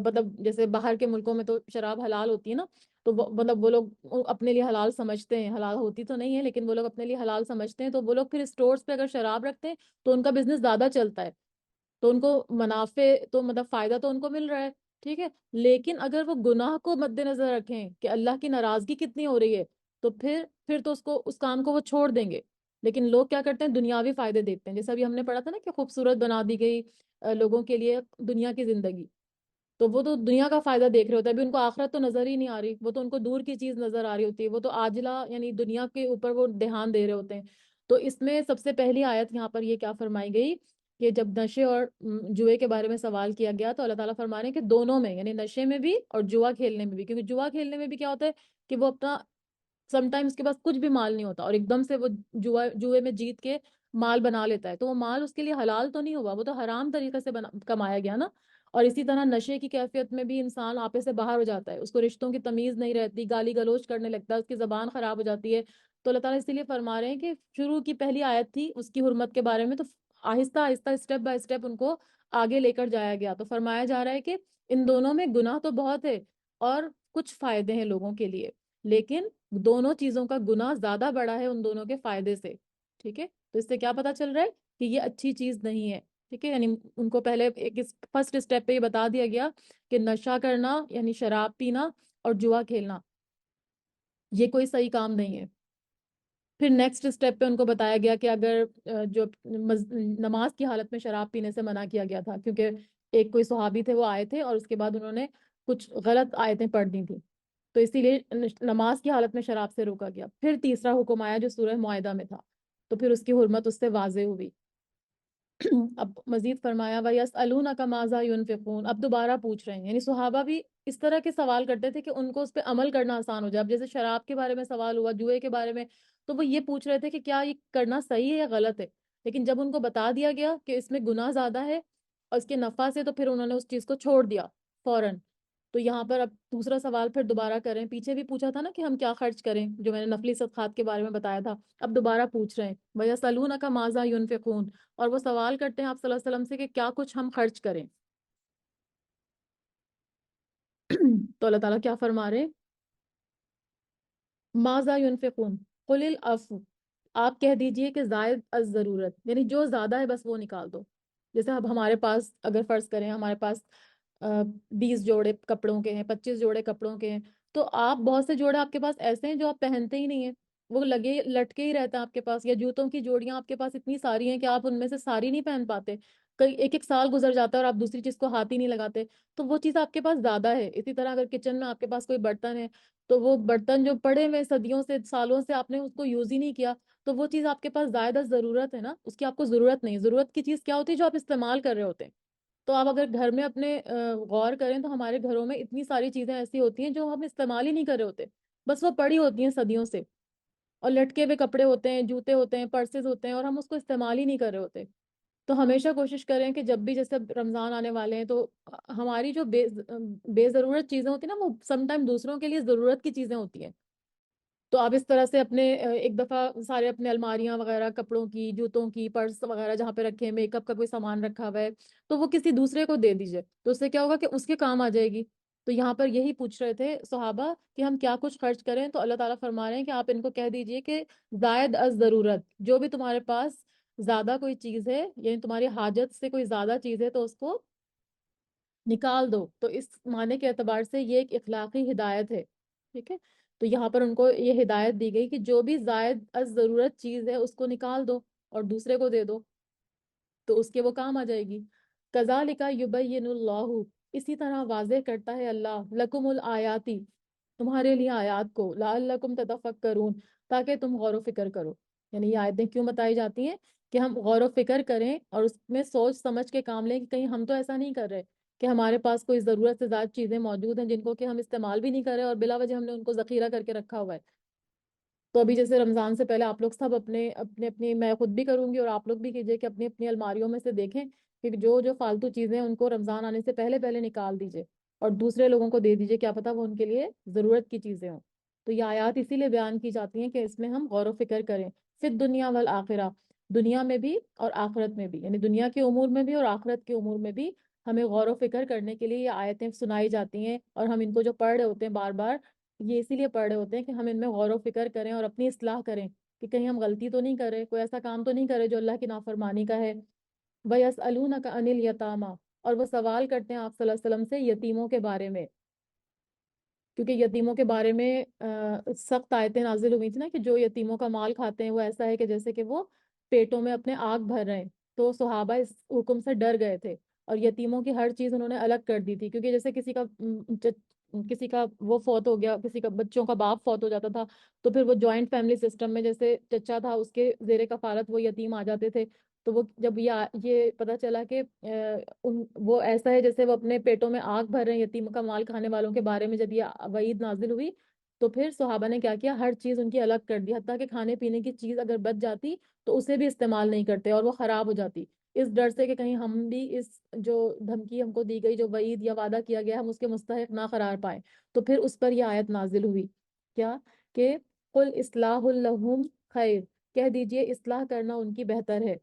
مطلب جیسے باہر کے ملکوں میں تو شراب حلال ہوتی ہے نا، تو مطلب وہ لوگ اپنے لیے حلال سمجھتے ہیں، حلال ہوتی تو نہیں ہے لیکن وہ لوگ اپنے لیے حلال سمجھتے ہیں، تو وہ لوگ پھر سٹورز پہ اگر شراب رکھتے ہیں تو ان کا بزنس زیادہ چلتا ہے، تو ان کو منافع تو مطلب فائدہ تو ان کو مل رہا ہے. ٹھیک ہے. لیکن اگر وہ گناہ کو مد نظر رکھیں کہ اللہ کی ناراضگی کتنی ہو رہی ہے، تو پھر تو اس کام کو وہ چھوڑ دیں گے. لیکن لوگ کیا کرتے ہیں، دنیاوی فائدے دیکھتے ہیں. جیسے ابھی ہم نے پڑھا تھا نا کہ خوبصورت بنا دی گئی لوگوں کے لیے دنیا کی زندگی، تو وہ تو دنیا کا فائدہ دیکھ رہے ہوتے ہیں. ابھی ان کو آخرت تو نظر ہی نہیں آ رہی، وہ تو ان کو دور کی چیز نظر آ رہی ہوتی ہے، وہ تو عاجلہ یعنی دنیا کے اوپر وہ دھیان دے رہے ہوتے ہیں. تو اس میں سب سے پہلی آیت یہاں پر یہ کیا فرمائی گئی کہ جب نشے اور جوئے کے بارے میں سوال کیا گیا تو اللہ تعالیٰ فرما رہے ہیں کہ دونوں میں، یعنی نشے میں بھی اور جوا کھیلنے میں بھی، کیونکہ جوا کھیلنے میں بھی کیا ہوتا ہے کہ وہ اپنا سم ٹائم اس کے پاس کچھ بھی مال نہیں ہوتا اور ایک دم سے وہ جوئے میں جیت کے مال بنا لیتا ہے، تو وہ مال اس کے لیے حلال تو نہیں ہوا، وہ تو حرام طریقے سے کمایا گیا نا. اور اسی طرح نشے کی کیفیت میں بھی انسان آپے سے باہر ہو جاتا ہے، اس کو رشتوں کی تمیز نہیں رہتی، گالی گلوچ کرنے لگتا ہے، اس کی زبان خراب ہو جاتی ہے. تو اللہ تعالیٰ اسی لیے فرما رہے ہیں کہ شروع کی پہلی آیت تھی اس کی حرمت کے بارے میں، تو آہستہ آہستہ اسٹیپ بائی اسٹیپ ان کو آگے لے کر جایا گیا. تو فرمایا جا رہا ہے کہ ان دونوں میں گناہ تو بہت ہے اور کچھ فائدے ہیں لوگوں کے لیے، لیکن دونوں چیزوں کا گناہ زیادہ بڑا ہے ان دونوں کے فائدے سے. ٹھیک ہے. تو اس سے کیا پتا چل رہا ہے کہ یہ اچھی چیز نہیں ہے. ٹھیک ہے. یعنی ان کو پہلے ایک فرسٹ اسٹیپ پہ یہ بتا دیا گیا کہ نشہ کرنا یعنی شراب پینا اور جوا کھیلنا یہ کوئی صحیح کام نہیں ہے. پھر نیکسٹ اسٹیپ پہ ان کو بتایا گیا کہ اگر جو نماز کی حالت میں شراب پینے سے منع کیا گیا تھا، کیونکہ ایک کوئی صحابی تھے وہ آئے تھے اور اس کے بعد انہوں نے کچھ غلط آیتیں پڑھ دی تھیں، تو اسی لیے نماز کی حالت میں شراب سے روکا گیا. پھر تیسرا حکم آیا جو سورہ معاہدہ میں تھا، تو پھر اس کی حرمت اس سے واضح ہوئی. اب مزید فرمایا وَيَسْأَلُونَكَ مَاذَا يُنْفِقُونَ، اب دوبارہ پوچھ رہے ہیں. یعنی صحابہ بھی اس طرح کے سوال کرتے تھے کہ ان کو اس پہ عمل کرنا آسان ہو جائے. اب جیسے شراب کے بارے میں سوال ہوا، جوئے کے بارے میں، تو وہ یہ پوچھ رہے تھے کہ کیا یہ کرنا صحیح ہے یا غلط ہے. لیکن جب ان کو بتا دیا گیا کہ اس میں گناہ زیادہ ہے اور اس کے نفع سے، تو پھر انہوں نے اس چیز کو چھوڑ دیا فوراً. تو یہاں پر اب دوسرا سوال پھر دوبارہ کریں. پیچھے بھی پوچھا تھا نا کہ ہم کیا خرچ کریں، جو میں نے نفلی صدقات کے بارے میں بتایا تھا. اب دوبارہ پوچھ رہے ہیں وَيَسْأَلُونَكَ مَاذَا يُنْفِقُونَ، اور وہ سوال کرتے ہیں آپ صلی اللہ علیہ وسلم سے کہ کیا کچھ ہم خرچ کریں. تو اللہ تعالیٰ کیا فرما رہے ہیں ماذا ينفقون قل العفو، آپ کہہ دیجئے کہ زائد از ضرورت، یعنی جو زیادہ ہے بس وہ نکال دو. جیسے اب ہمارے پاس اگر فرض کریں ہمارے پاس 20 جوڑے کپڑوں کے ہیں، 25 جوڑے کپڑوں کے ہیں، تو آپ بہت سے جوڑے آپ کے پاس ایسے ہیں جو آپ پہنتے ہی نہیں ہیں، وہ لگے لٹکے ہی رہتے ہیں آپ کے پاس، یا جوتوں کی جوڑیاں آپ کے پاس اتنی ساری ہیں کہ آپ ان میں سے ساری نہیں پہن پاتے، کئی ایک ایک سال گزر جاتا ہے اور آپ دوسری چیز کو ہاتھ ہی نہیں لگاتے، تو وہ چیز آپ کے پاس زیادہ ہے. اسی طرح اگر کچن میں آپ کے پاس کوئی برتن ہے تو وہ برتن جو پڑے ہوئے صدیوں سے سالوں سے آپ نے اس کو یوز ہی نہیں کیا، تو وہ چیز آپ کے پاس زائدہ ضرورت ہے نا، اس کی آپ کو ضرورت نہیں. ضرورت کی چیز کیا ہوتی ہے جو آپ استعمال کر رہے ہوتے ہیں. تو آپ اگر گھر میں اپنے غور کریں تو ہمارے گھروں میں اتنی ساری چیزیں ایسی ہوتی ہیں جو ہم استعمال ہی نہیں کر رہے ہوتے، بس وہ پڑی ہوتی ہیں صدیوں سے، اور لٹکے ہوئے کپڑے ہوتے ہیں، جوتے ہوتے ہیں، پرسز ہوتے ہیں، اور ہم اس کو استعمال ہی نہیں کر رہے ہوتے۔ تو ہمیشہ کوشش کریں کہ جب بھی جیسے اب رمضان آنے والے ہیں تو ہماری جو بے ضرورت چیزیں ہوتی ہیں نا، وہ سم ٹائم دوسروں کے لیے ضرورت کی چیزیں ہوتی ہیں۔ تو آپ اس طرح سے اپنے ایک دفعہ سارے اپنے الماریاں وغیرہ، کپڑوں کی، جوتوں کی، پرس وغیرہ جہاں پہ رکھے ہیں، میک اپ کا کوئی سامان رکھا ہوا ہے، تو وہ کسی دوسرے کو دے دیجئے، تو اس سے کیا ہوگا کہ اس کے کام آ جائے گی۔ تو یہاں پر یہی پوچھ رہے تھے صحابہ کہ ہم کیا کچھ خرچ کریں، تو اللہ تعالیٰ فرما رہے ہیں کہ آپ ان کو کہہ دیجئے کہ زائد از ضرورت، جو بھی تمہارے پاس زیادہ کوئی چیز ہے، یعنی تمہاری حاجت سے کوئی زیادہ چیز ہے تو اس کو نکال دو۔ تو اس معنی کے اعتبار سے یہ ایک اخلاقی ہدایت ہے، ٹھیک ہے۔ تو یہاں پر ان کو یہ ہدایت دی گئی کہ جو بھی زائد از ضرورت چیز ہے اس کو نکال دو اور دوسرے کو دے دو، تو اس کے وہ کام آ جائے گی۔ کذالک یبین اللہ، اسی طرح واضح کرتا ہے اللہ، لکم الآیاتی، تمہارے لیے آیات کو، لعلکم تتفکرون، تاکہ تم غور و فکر کرو۔ یعنی یہ آیتیں کیوں بتائی جاتی ہیں کہ ہم غور و فکر کریں اور اس میں سوچ سمجھ کے کام لیں، کہ کہیں ہم تو ایسا نہیں کر رہے کہ ہمارے پاس کوئی ضرورت سے زیادہ چیزیں موجود ہیں جن کو کہ ہم استعمال بھی نہیں کر رہے اور بلا وجہ ہم نے ان کو ذخیرہ کر کے رکھا ہوا ہے۔ تو ابھی جیسے رمضان سے پہلے آپ لوگ سب اپنے اپنے اپنی، میں خود بھی کروں گی اور آپ لوگ بھی کیجیے کہ اپنی اپنی الماریوں میں سے دیکھیں کہ جو جو فالتو چیزیں ہیں ان کو رمضان آنے سے پہلے پہلے نکال دیجیے اور دوسرے لوگوں کو دے دیجیے، کیا پتہ وہ ان کے لیے ضرورت کی چیزیں ہوں۔ تو یہ آیات اسی لیے بیان کی جاتی ہیں کہ اس میں ہم غور و فکر کریں، فی الدنیا والآخرہ، دنیا میں بھی اور آخرت میں بھی، یعنی دنیا کے امور میں بھی اور آخرت کے امور میں بھی ہمیں غور و فکر کرنے کے لیے یہ آیتیں سنائی جاتی ہیں، اور ہم ان کو جو پڑھ رہے ہوتے ہیں بار بار، یہ اسی لیے پڑھ رہے ہوتے ہیں کہ ہم ان میں غور و فکر کریں اور اپنی اصلاح کریں کہ کہیں ہم غلطی تو نہیں کرے، کوئی ایسا کام تو نہیں کرے جو اللہ کی نافرمانی کا ہے۔ وَيَسْأَلُونَكَ عَنِ الْيَتَامَى، اور وہ سوال کرتے ہیں آپ صلی اللہ علیہ وسلم سے یتیموں کے بارے میں، کیونکہ یتیموں کے بارے میں سخت آیتیں نازل ہوئی تھی نا، کہ جو یتیموں کا مال کھاتے ہیں وہ ایسا ہے کہ جیسے کہ وہ پیٹوں میں اپنے آگ بھر رہے ہیں۔ تو صحابہ اس حکم سے ڈر گئے تھے اور یتیموں کی ہر چیز انہوں نے الگ کر دی تھی، کیونکہ جیسے کسی کا وہ فوت ہو گیا، کسی کا بچوں کا باپ فوت ہو جاتا تھا، تو پھر وہ جوائنٹ فیملی سسٹم میں جیسے چچا تھا اس کے زیر کفالت وہ یتیم آ جاتے تھے۔ تو وہ جب یہ پتہ چلا کہ وہ ایسا ہے جیسے وہ اپنے پیٹوں میں آگ بھر رہے ہیں یتیم کا مال کھانے والوں کے بارے میں، جب یہ وعید نازل ہوئی تو پھر صحابہ نے کیا کیا، ہر چیز ان کی الگ کر دی، حتیٰ کہ کھانے پینے کی چیز اگر بچ جاتی تو اسے بھی استعمال نہیں کرتے اور وہ خراب ہو جاتی، اس ڈر سے کہ کہیں ہم بھی اس جو دھمکی ہم کو دی گئی، جو وعید یا وعدہ کیا گیا، ہم اس کے مستحق نہ قرار پائیں۔ تو پھر اس پر یہ آیت نازل ہوئی، کیا کہ قل اصلاح لہم خیر، کہہ دیجئے اصلاح کرنا ان کی بہتر ہے۔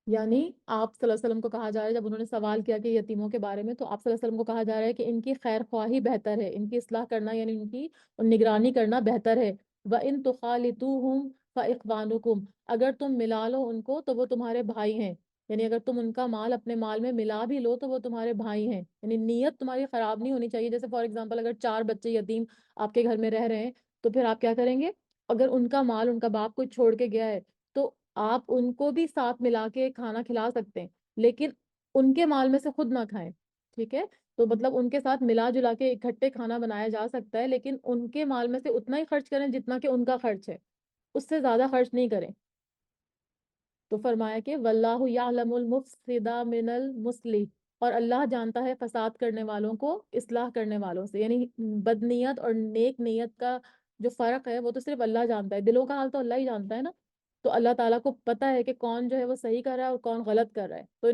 یعنی آپ صلی اللہ علیہ وسلم کو کہا جا رہا ہے، جب انہوں نے سوال کیا کہ یتیموں کے بارے میں، تو آپ صلی اللہ علیہ وسلم کو کہا جا رہا ہے کہ ان کی خیر خواہی بہتر ہے، ان کی اصلاح کرنا یعنی ان کی نگرانی کرنا بہتر ہے۔ وَإِن تُخَالِطُوهُمْ فَإِخْوَانُكُمْ، اگر تم ملا لو ان کو تو وہ تمہارے بھائی ہیں، یعنی اگر تم ان کا مال اپنے مال میں ملا بھی لو تو وہ تمہارے بھائی ہیں، یعنی نیت تمہاری خراب نہیں ہونی چاہیے۔ جیسے فار ایگزامپل اگر 4 بچے یتیم آپ کے گھر میں رہ رہے ہیں، تو پھر آپ کیا کریں گے، اگر ان کا مال ان کا باپ کوئی چھوڑ کے گیا ہے تو آپ ان کو بھی ساتھ ملا کے کھانا کھلا سکتے ہیں، لیکن ان کے مال میں سے خود نہ کھائیں، ٹھیک ہے۔ تو مطلب ان کے ساتھ ملا جلا کے اکٹھے کھانا بنایا جا سکتا ہے، لیکن ان کے مال میں سے اتنا ہی خرچ کریں جتنا کہ ان کا خرچ ہے، اس سے زیادہ خرچ نہیں کریں۔ تو فرمایا کہ واللہ یعلم المفسد من المصلح، اور اللہ جانتا ہے فساد کرنے والوں کو اصلاح کرنے والوں سے، یعنی بد نیت اور نیک نیت کا جو فرق ہے وہ تو صرف اللہ جانتا ہے، دلوں کا حال تو اللہ ہی جانتا ہے نا۔ تو اللہ تعالیٰ کو پتہ ہے کہ کون جو ہے وہ صحیح کر رہا ہے اور کون غلط کر رہا ہے، تو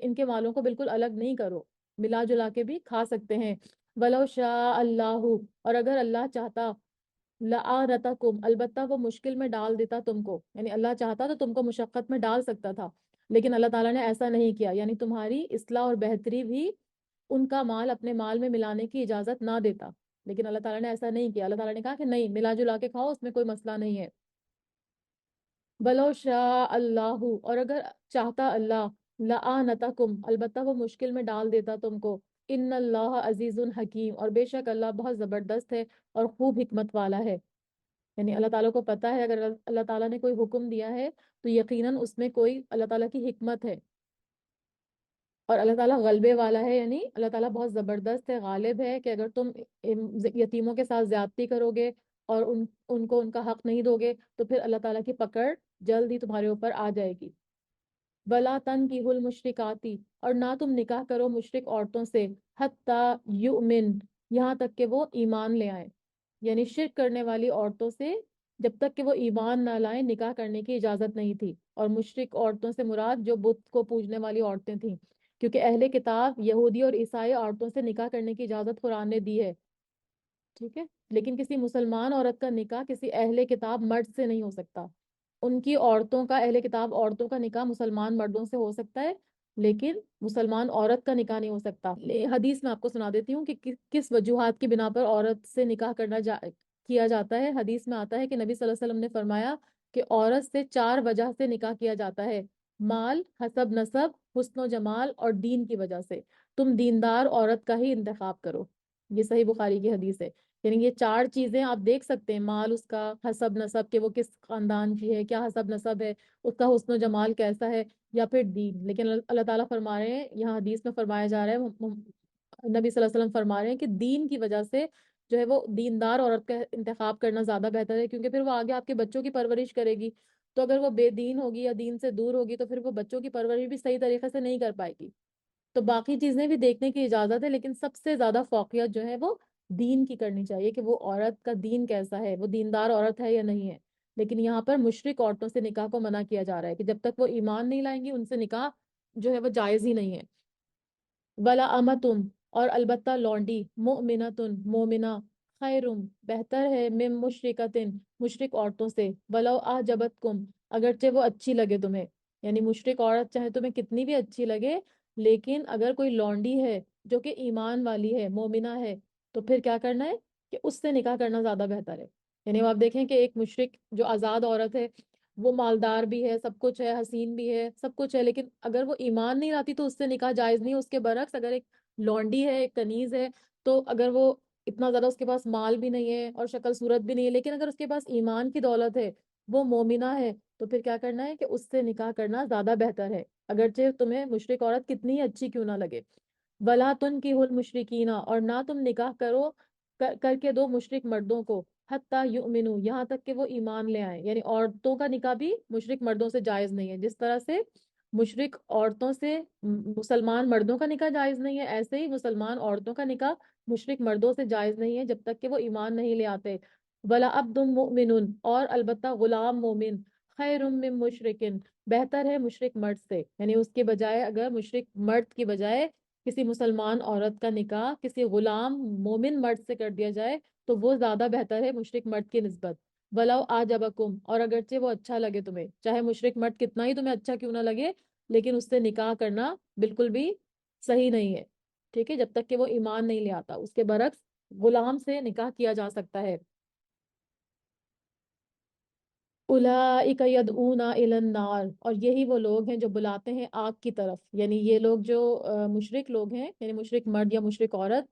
ان کے مالوں کو بالکل الگ نہیں کرو، ملا جلا کے بھی کھا سکتے ہیں۔ وَلَوْ شَاءَ اللَّهُ، اور اگر اللہ چاہتا، لَأَعْرَتَكُمْ، البتہ وہ مشکل میں ڈال دیتا تم کو، یعنی اللہ چاہتا تو تم کو مشقت میں ڈال سکتا تھا، لیکن اللہ تعالیٰ نے ایسا نہیں کیا، یعنی تمہاری اصلاح اور بہتری بھی ان کا مال اپنے مال میں ملانے کی اجازت نہ دیتا، لیکن اللہ تعالیٰ نے ایسا نہیں کیا، اللہ تعالیٰ نے کہا کہ نہیں، ملا جلا کے کھاؤ، اس میں کوئی مسئلہ نہیں ہے۔ بلو شاء اللہ، اور اگر چاہتا اللہ، لآنتکم، البتہ وہ مشکل میں ڈال دیتا تم کو، ان اللہ عزیز حکیم، اور بے شک اللہ بہت زبردست ہے اور خوب حکمت والا ہے۔ یعنی اللہ تعالیٰ کو پتہ ہے اگر اللہ تعالیٰ نے کوئی حکم دیا ہے تو یقیناً اس میں کوئی اللہ تعالیٰ کی حکمت ہے، اور اللہ تعالیٰ غلبے والا ہے، یعنی اللہ تعالیٰ بہت زبردست ہے، غالب ہے، کہ اگر تم یتیموں کے ساتھ زیادتی کرو گے اور ان کو ان کا حق نہیں دو گے تو پھر اللہ تعالیٰ کی پکڑ جلد ہی تمہارے اوپر آ جائے گی۔ ولا تنکحوا المشرکاتی، اور نہ تم نکاح کرو مشرک عورتوں سے، حتی یؤمن، یہاں تک کہ وہ ایمان لے آئیں، یعنی شرک کرنے والی عورتوں سے جب تک کہ وہ ایمان نہ لائیں نکاح کرنے کی اجازت نہیں تھی۔ اور مشرک عورتوں سے مراد جو بت کو پوجنے والی عورتیں تھیں، کیونکہ اہل کتاب یہودی اور عیسائی عورتوں سے نکاح کرنے کی اجازت قرآن نے دی ہے، ٹھیک ہے، لیکن کسی مسلمان عورت کا نکاح کسی اہل کتاب مرد سے نہیں ہو سکتا۔ ان کی عورتوں کا، اہل کتاب عورتوں کا نکاح مسلمان مردوں سے ہو سکتا ہے، لیکن مسلمان عورت کا نکاح نہیں ہو سکتا۔ حدیث میں آپ کو سنا دیتی ہوں کہ کس وجوہات کی بنا پر عورت سے نکاح کیا جاتا ہے۔ حدیث میں آتا ہے کہ نبی صلی اللہ علیہ وسلم نے فرمایا کہ عورت سے 4 وجہ سے نکاح کیا جاتا ہے: مال، حسب نسب، حسن و جمال اور دین کی وجہ سے۔ تم دیندار عورت کا ہی انتخاب کرو، یہ صحیح بخاری کی حدیث ہے۔ یعنی یہ 4 چیزیں آپ دیکھ سکتے ہیں: مال اس کا، حسب نسب کہ وہ کس خاندان کی ہے، کیا حسب نسب ہے، اس کا حسن و جمال کیسا ہے، یا پھر دین۔ لیکن اللہ تعالیٰ فرما رہے ہیں، یہاں حدیث میں فرمایا جا رہا ہے، نبی صلی اللہ علیہ وسلم فرما رہے ہیں کہ دین کی وجہ سے جو ہے وہ دیندار عورت کا انتخاب کرنا زیادہ بہتر ہے، کیونکہ پھر وہ آگے آپ کے بچوں کی پرورش کرے گی۔ تو اگر وہ بے دین ہوگی یا دین سے دور ہوگی تو پھر وہ بچوں کی پرورش بھی صحیح طریقے سے نہیں کر پائے گی۔ تو باقی چیزیں بھی دیکھنے کی اجازت ہے، لیکن سب سے زیادہ فوقیت جو ہے وہ دین کی کرنی چاہیے، کہ وہ عورت کا دین کیسا ہے، وہ دیندار عورت ہے یا نہیں ہے۔ لیکن یہاں پر مشرک عورتوں سے نکاح کو منع کیا جا رہا ہے کہ جب تک وہ ایمان نہیں لائیں گی ان سے نکاح جو ہے وہ جائز ہی نہیں ہے۔ ولا امتن، اور البتہ لونڈی، مؤمنتن، مومنہ، خیرم، بہتر ہے، من مشرکتن، مشرک عورتوں سے، ولو اعجبتکم، اگرچہ وہ اچھی لگے تمہیں۔ یعنی مشرک عورت چاہے تمہیں کتنی بھی اچھی لگے، لیکن اگر کوئی لونڈی ہے جو کہ ایمان والی ہے، مومنہ ہے، تو پھر کیا کرنا ہے کہ اس سے نکاح کرنا زیادہ بہتر ہے۔ یعنی وہ آپ دیکھیں کہ ایک مشرک جو آزاد عورت ہے، وہ مالدار بھی ہے، سب کچھ ہے، حسین بھی ہے، سب کچھ ہے، لیکن اگر وہ ایمان نہیں لاتی تو اس سے نکاح جائز نہیں۔ اس کے برعکس اگر ایک لونڈی ہے، ایک کنیز ہے، تو اگر وہ اتنا زیادہ اس کے پاس مال بھی نہیں ہے اور شکل صورت بھی نہیں ہے، لیکن اگر اس کے پاس ایمان کی دولت ہے، وہ مومنہ ہے، تو پھر کیا کرنا ہے کہ اس سے نکاح کرنا زیادہ بہتر ہے، اگرچہ تمہیں مشرک عورت کتنی اچھی کیوں نہ لگے۔ ولا تنکحوا المشرکین، اور نہ تم نکاح کرو کر کے دو مشرک مردوں کو، حتی یؤمنو، یہاں تک کہ وہ ایمان لے آئیں۔ یعنی عورتوں کا نکاح بھی مشرک مردوں سے جائز نہیں ہے، جس طرح سے مشرک عورتوں سے مسلمان مردوں کا نکاح جائز نہیں ہے، ایسے ہی مسلمان عورتوں کا نکاح مشرک مردوں سے جائز نہیں ہے جب تک کہ وہ ایمان نہیں لے آتے۔ ولا عبد مؤمن، اور البتہ غلام مومن، خیر من مشرکن، بہتر ہے مشرک مرد سے۔ یعنی اس کے بجائے، اگر مشرک مرد کی بجائے کسی مسلمان عورت کا نکاح کسی غلام مومن مرد سے کر دیا جائے تو وہ زیادہ بہتر ہے مشرک مرد کی نسبت۔ وَلَوْ أَعْجَبَكُمْ، اور اگرچہ وہ اچھا لگے تمہیں، چاہے مشرک مرد کتنا ہی تمہیں اچھا کیوں نہ لگے، لیکن اس سے نکاح کرنا بالکل بھی صحیح نہیں ہے، ٹھیک ہے، جب تک کہ وہ ایمان نہیں لے آتا۔ اس کے برعکس غلام سے نکاح کیا جا سکتا ہے۔ اولئک یدعون الی النار، اور یہی وہ لوگ ہیں جو بلاتے ہیں آگ کی طرف۔ یعنی یہ لوگ جو مشرک لوگ ہیں، یعنی مشرک مرد یا مشرک عورت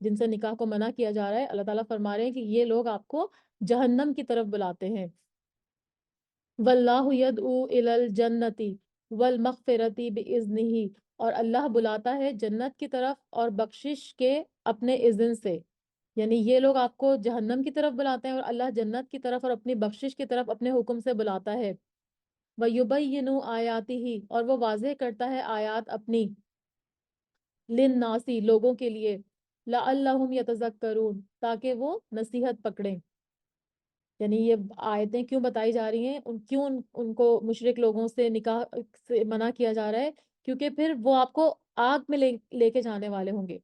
جن سے نکاح کو منع کیا جا رہا ہے، اللہ تعالیٰ فرما رہے ہیں کہ یہ لوگ آپ کو جہنم کی طرف بلاتے ہیں۔ واللہ یدعو الی الجنت والمغفرۃ باذنہ، اور اللہ بلاتا ہے جنت کی طرف اور بخشش کے اپنے اذن سے۔ یعنی یہ لوگ آپ کو جہنم کی طرف بلاتے ہیں اور اللہ جنت کی طرف اور اپنی بخشش کی طرف اپنے حکم سے بلاتا ہے۔ وَيُبَيِّنُ آیاتہ، اور وہ واضح کرتا ہے آیات اپنی، للناسی، لوگوں کے لیے، لعلہم یتذکرون، تاکہ وہ نصیحت پکڑیں۔ یعنی یہ آیتیں کیوں بتائی جا رہی ہیں، ان کو مشرک لوگوں سے نکاح سے منع کیا جا رہا ہے، کیونکہ پھر وہ آپ کو آگ میں لے کے جانے والے ہوں گے۔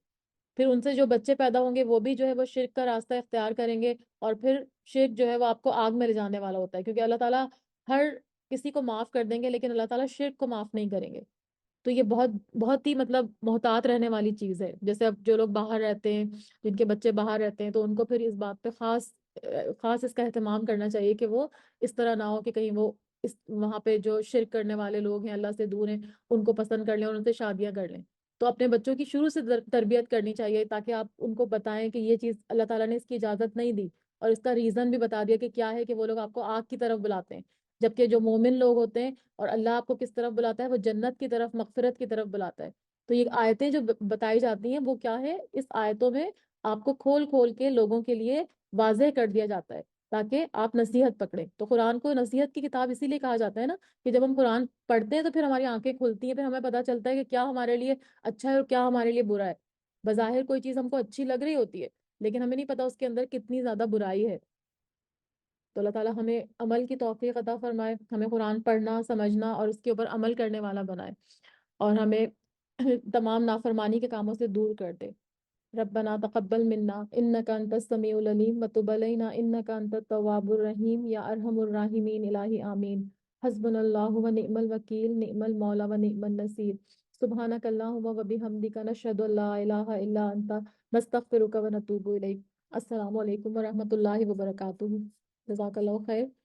پھر ان سے جو بچے پیدا ہوں گے وہ بھی جو ہے وہ شرک کا راستہ اختیار کریں گے، اور پھر شرک جو ہے وہ آپ کو آگ میں لے جانے والا ہوتا ہے، کیونکہ اللہ تعالیٰ ہر کسی کو معاف کر دیں گے لیکن اللہ تعالیٰ شرک کو معاف نہیں کریں گے۔ تو یہ بہت بہت ہی مطلب محتاط رہنے والی چیز ہے۔ جیسے اب جو لوگ باہر رہتے ہیں، جن کے بچے باہر رہتے ہیں، تو ان کو پھر اس بات پہ خاص اس کا اہتمام کرنا چاہیے کہ وہ اس طرح نہ ہو کہ کہیں وہ وہاں پہ جو شرک کرنے والے لوگ ہیں، اللہ سے دور ہیں، ان کو پسند کر لیں اور ان سے شادیاں کر لیں۔ تو اپنے بچوں کی شروع سے تربیت کرنی چاہیے، تاکہ آپ ان کو بتائیں کہ یہ چیز اللہ تعالیٰ نے اس کی اجازت نہیں دی، اور اس کا ریزن بھی بتا دیا کہ کیا ہے، کہ وہ لوگ آپ کو آگ کی طرف بلاتے ہیں، جبکہ جو مومن لوگ ہوتے ہیں اور اللہ آپ کو کس طرف بلاتا ہے، وہ جنت کی طرف، مغفرت کی طرف بلاتا ہے۔ تو یہ آیتیں جو بتائی جاتی ہیں وہ کیا ہے، اس آیتوں میں آپ کو کھول کھول کے لوگوں کے لیے واضح کر دیا جاتا ہے، تاکہ آپ نصیحت پکڑیں. تو قرآن کو نصیحت کی کتاب اسی لیے کہا جاتا ہے نا کہ جب ہم قرآن پڑھتے ہیں تو پھر ہماری آنکھیں کھلتی ہیں، پھر ہمیں پتہ چلتا ہے کہ کیا ہمارے لیے اچھا ہے اور کیا ہمارے لیے برا ہے. بظاہر کوئی چیز ہم کو اچھی لگ رہی ہوتی ہے لیکن ہمیں نہیں پتا اس کے اندر کتنی زیادہ برائی ہے. تو اللہ تعالیٰ ہمیں عمل کی توفیق عطا فرمائے، ہمیں قرآن پڑھنا سمجھنا اور اس کے اوپر عمل کرنے والا بنائے، اور ہمیں تمام نافرمانی کے کاموں سے دور کر دے. ربنا تقبل منا انك انت السميع العليم وتب علينا انك انت التواب الرحيم يا ارحم الراحمين الہی آمین. حسبنا اللہ ونعم الوکیل نعم المولا ونعم النصیر. سبحانك اللهم وبحمدك نشهد ان لا اله الا انت نستغفرك ونتوب الیک. السلام علیکم ورحمۃ اللہ وبرکاتہ. جزاک اللہ خیر.